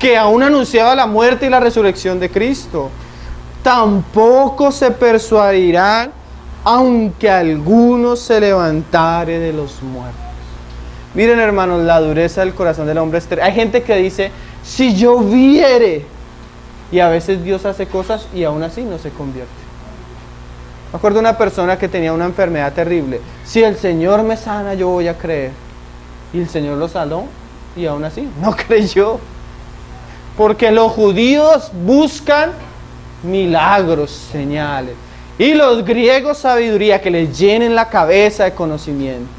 S1: que aún anunciaba la muerte y la resurrección de Cristo. Tampoco se persuadirán, aunque alguno se levantare de los muertos. Miren, hermanos, la dureza del corazón del hombre es terrible. Hay gente que dice, si yo viere, y a veces Dios hace cosas y aún así no se convierte. Me acuerdo de una persona que tenía una enfermedad terrible. Si el Señor me sana, yo voy a creer. Y el Señor lo sanó y aún así no creyó. Porque los judíos buscan milagros, señales. Y los griegos sabiduría, que les llenen la cabeza de conocimiento.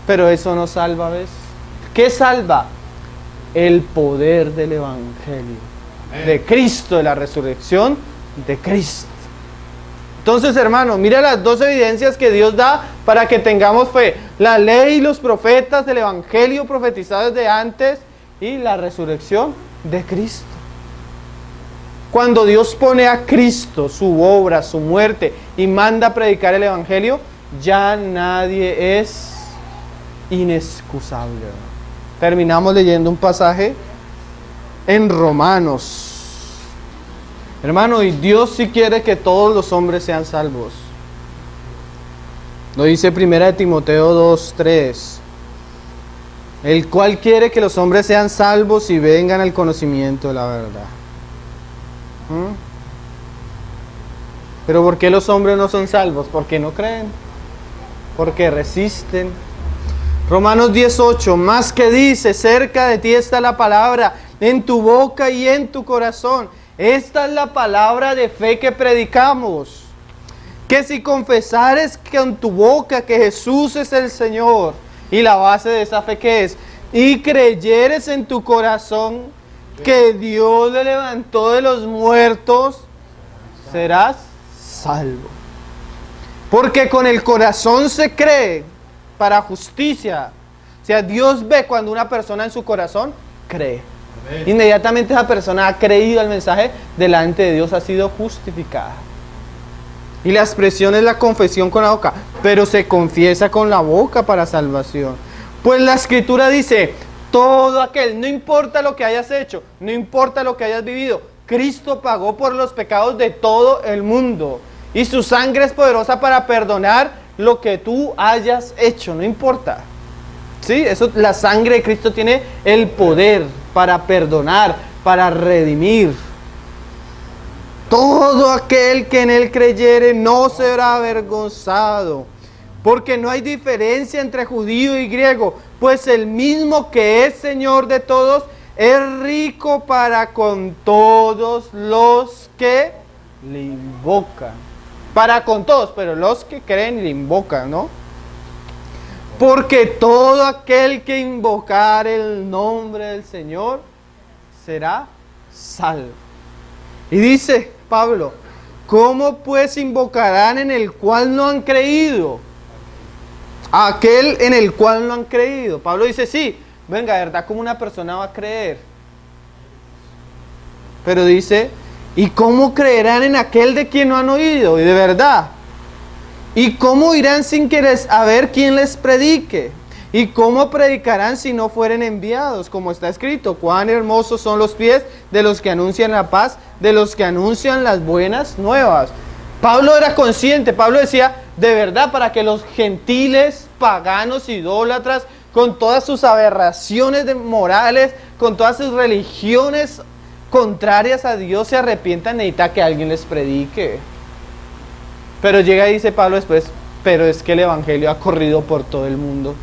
S1: Pero eso no salva a veces. ¿Qué salva? El poder del Evangelio. De Cristo, de la resurrección de Cristo. Entonces, hermanos, mira las dos evidencias que Dios da para que tengamos fe. La ley y los profetas del Evangelio profetizado desde antes y la resurrección de Cristo. Cuando Dios pone a Cristo, su obra, su muerte y manda a predicar el Evangelio, ya nadie es inexcusable. Terminamos leyendo un pasaje en Romanos. Hermano, y Dios sí quiere que todos los hombres sean salvos. Lo dice 1 Timoteo 2:3. El cual quiere que los hombres sean salvos y vengan al conocimiento de la verdad. Pero ¿por qué los hombres no son salvos? Porque no creen. Porque resisten. Romanos 10:8, más que dice, cerca de ti está la palabra, en tu boca y en tu corazón. Esta es la palabra de fe que predicamos. Que si confesares con tu boca que Jesús es el Señor, y la base de esa fe que es, y creyeres en tu corazón que Dios le levantó de los muertos, serás salvo. Porque con el corazón se cree para justicia. O sea, Dios ve cuando una persona en su corazón cree. Amén. Inmediatamente esa persona ha creído al mensaje, delante de Dios ha sido justificada. Y la expresión es la confesión con la boca, pero se confiesa con la boca para salvación. Pues la Escritura dice, todo aquel, no importa lo que hayas hecho, no importa lo que hayas vivido, Cristo pagó por los pecados de todo el mundo. Y su sangre es poderosa para perdonar lo que tú hayas hecho, no importa. ¿Sí? Eso, la sangre de Cristo tiene el poder para perdonar, para redimir. Todo aquel que en él creyere no será avergonzado, porque no hay diferencia entre judío y griego, pues el mismo que es Señor de todos es rico para con todos los que le invocan. Para con todos, pero los que creen y le invocan, ¿no? Porque todo aquel que invocar el nombre del Señor será salvo. Y dice Pablo, ¿cómo pues invocarán en el cual no han creído? Aquel en el cual no han creído. Pablo dice, sí, venga, ¿verdad? ¿Cómo una persona va a creer? Pero dice, ¿y cómo creerán en aquel de quien no han oído? Y de verdad. ¿Y cómo irán sin querer a ver quién les predique? ¿Y cómo predicarán si no fueren enviados? Como está escrito, cuán hermosos son los pies de los que anuncian la paz, de los que anuncian las buenas nuevas. Pablo era consciente, Pablo decía, de verdad, para que los gentiles, paganos, idólatras, con todas sus aberraciones morales, con todas sus religiones contrarias a Dios, se arrepientan, necesita que alguien les predique. Pero llega y dice Pablo después, pero es que el Evangelio ha corrido por todo el mundo.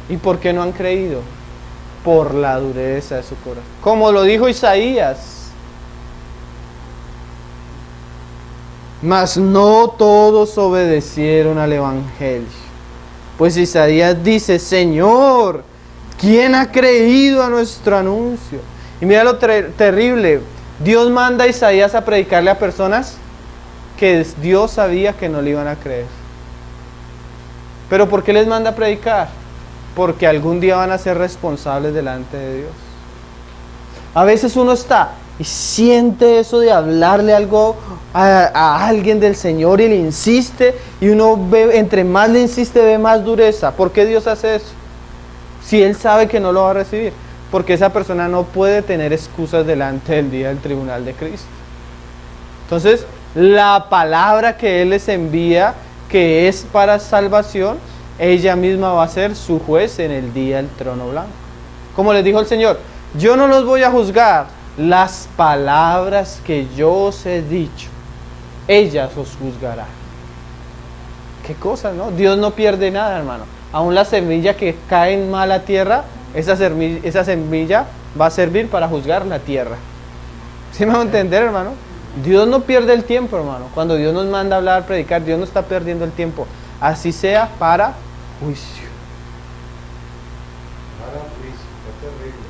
S1: ¿Y por qué no han creído? Por la dureza de su corazón. Como lo dijo Isaías. Mas no todos obedecieron al Evangelio. Pues Isaías dice, Señor, ¿quién ha creído a nuestro anuncio? Y mira lo terrible. Dios manda a Isaías a predicarle a personas que Dios sabía que no le iban a creer. ¿Pero por qué les manda a predicar? Porque algún día van a ser responsables delante de Dios. A veces uno está y siente eso de hablarle algo a alguien del Señor y le insiste, y uno ve, entre más le insiste, ve más dureza. ¿Por qué Dios hace eso? Si Él sabe que no lo va a recibir. porque esa persona no puede tener excusas delante del día del tribunal de Cristo. Entonces, la palabra que Él les envía, que es para salvación, ella misma va a ser su juez en el día del trono blanco. Como les dijo el Señor, yo no los voy a juzgar, las palabras que yo os he dicho, ellas os juzgarán. Qué cosa, ¿no? Dios no pierde nada, hermano. Aún la semilla que cae en mala tierra, esa semilla va a servir para juzgar la tierra. ¿Sí me va a entender, hermano? Dios no pierde el tiempo, hermano. Cuando Dios nos manda a hablar, predicar, Dios no está perdiendo el tiempo. Así sea para juicio.
S2: Para juicio, qué terrible.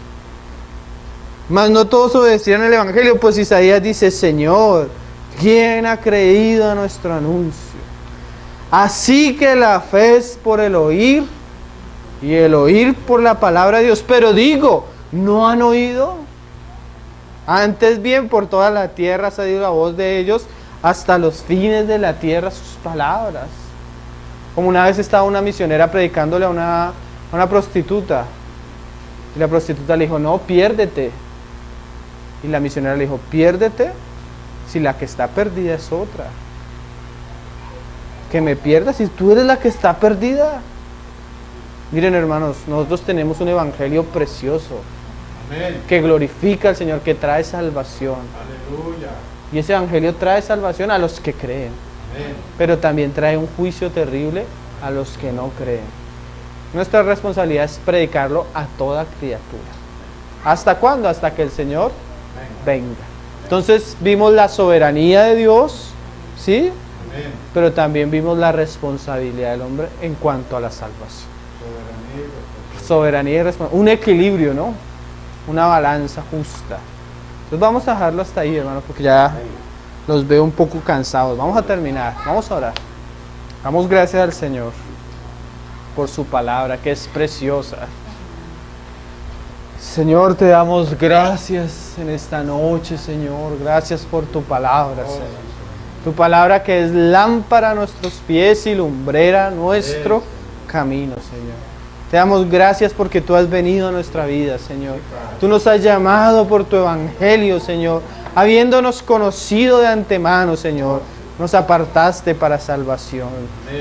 S1: Mas no todos obedecieron el Evangelio, pues Isaías dice, Señor, ¿quién ha creído a nuestro anuncio? Así que la fe es por el oír, y el oír por la palabra de Dios. Pero digo, ¿no han oído? Antes bien, por toda la tierra ha salido la voz de ellos, hasta los fines de la tierra sus palabras. Como una vez estaba una misionera predicándole a una prostituta, y la prostituta le dijo, no, piérdete. Y la misionera le dijo, piérdete si la que está perdida es otra. Que me pierdas si tú eres la que está perdida. Miren, hermanos, nosotros tenemos un evangelio precioso.
S2: Amén.
S1: Que glorifica al Señor, que trae salvación.
S2: Aleluya.
S1: Y ese evangelio trae salvación a los que creen.
S2: Amén.
S1: Pero también trae un juicio terrible a los que no creen. Nuestra responsabilidad es predicarlo a toda criatura. ¿Hasta cuándo? Hasta que el Señor venga. Entonces vimos la soberanía de Dios, ¿sí?
S2: Amén.
S1: Pero también vimos la responsabilidad del hombre en cuanto a la salvación. Soberanía y responsabilidad. Un equilibrio, ¿no? Una balanza justa. Entonces vamos a dejarlo hasta ahí, hermano, porque ya los veo un poco cansados. Vamos a terminar, vamos a orar. Damos gracias al Señor por su palabra, que es preciosa. Señor, te damos gracias en esta noche, Señor. Gracias por tu palabra, Señor. Tu palabra que es lámpara a nuestros pies y lumbrera a nuestro camino, Señor. Te damos gracias porque tú has venido a nuestra vida, Señor. Tú nos has llamado por tu evangelio, Señor. Habiéndonos conocido de antemano, Señor, nos apartaste para salvación.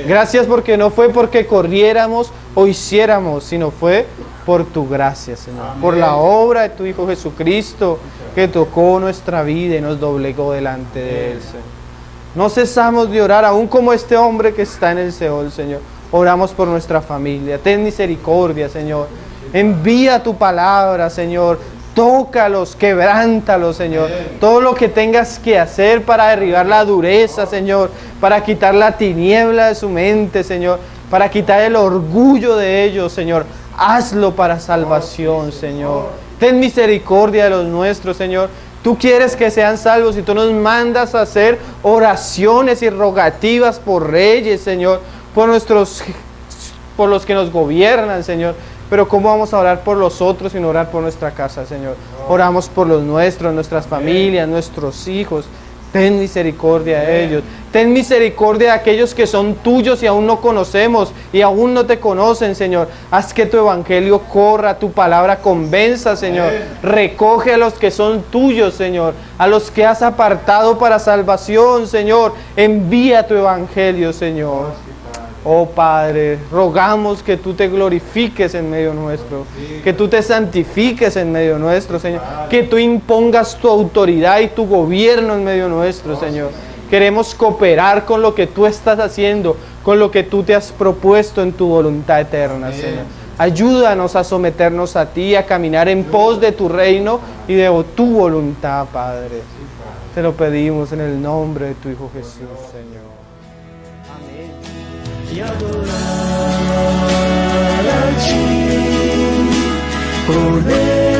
S1: Gracias porque no fue porque corriéramos o hiciéramos, sino fue por tu gracia, Señor. Por la obra de tu Hijo Jesucristo, que tocó nuestra vida y nos doblegó delante de Él, Señor. No cesamos de orar, aún como este hombre que está en el Seol, Señor. Oramos por nuestra familia. Ten misericordia, Señor. Envía tu palabra, Señor. Tócalos, quebrántalos, Señor. Todo lo que tengas que hacer para derribar la dureza, Señor. Para quitar la tiniebla de su mente, Señor. Para quitar el orgullo de ellos, Señor. Hazlo para salvación, Señor. Ten misericordia de los nuestros, Señor. Tú quieres que sean salvos y tú nos mandas a hacer oraciones y rogativas por reyes, Señor, por los que nos gobiernan, Señor. Pero ¿cómo vamos a orar por los otros y no orar por nuestra casa, Señor? Oramos por los nuestros, nuestras familias, nuestros hijos. Ten misericordia de ellos. Ten misericordia de aquellos que son tuyos y aún no conocemos y aún no te conocen, Señor. Haz que tu evangelio corra, tu palabra convenza, Señor. Recoge a los que son tuyos, Señor. A los que has apartado para salvación, Señor. Envía tu evangelio, Señor. Oh Padre, rogamos que tú te glorifiques en medio nuestro, que tú te santifiques en medio nuestro, Señor, que tú impongas tu autoridad y tu gobierno en medio nuestro, Señor. Queremos cooperar con lo que tú estás haciendo, con lo que tú te has propuesto en tu voluntad eterna, Señor. Ayúdanos a someternos a ti, a caminar en pos de tu reino y de tu voluntad, Padre. Te lo pedimos en el nombre de tu Hijo Jesús, Señor. Amén.
S3: Y adorar a ti, poder.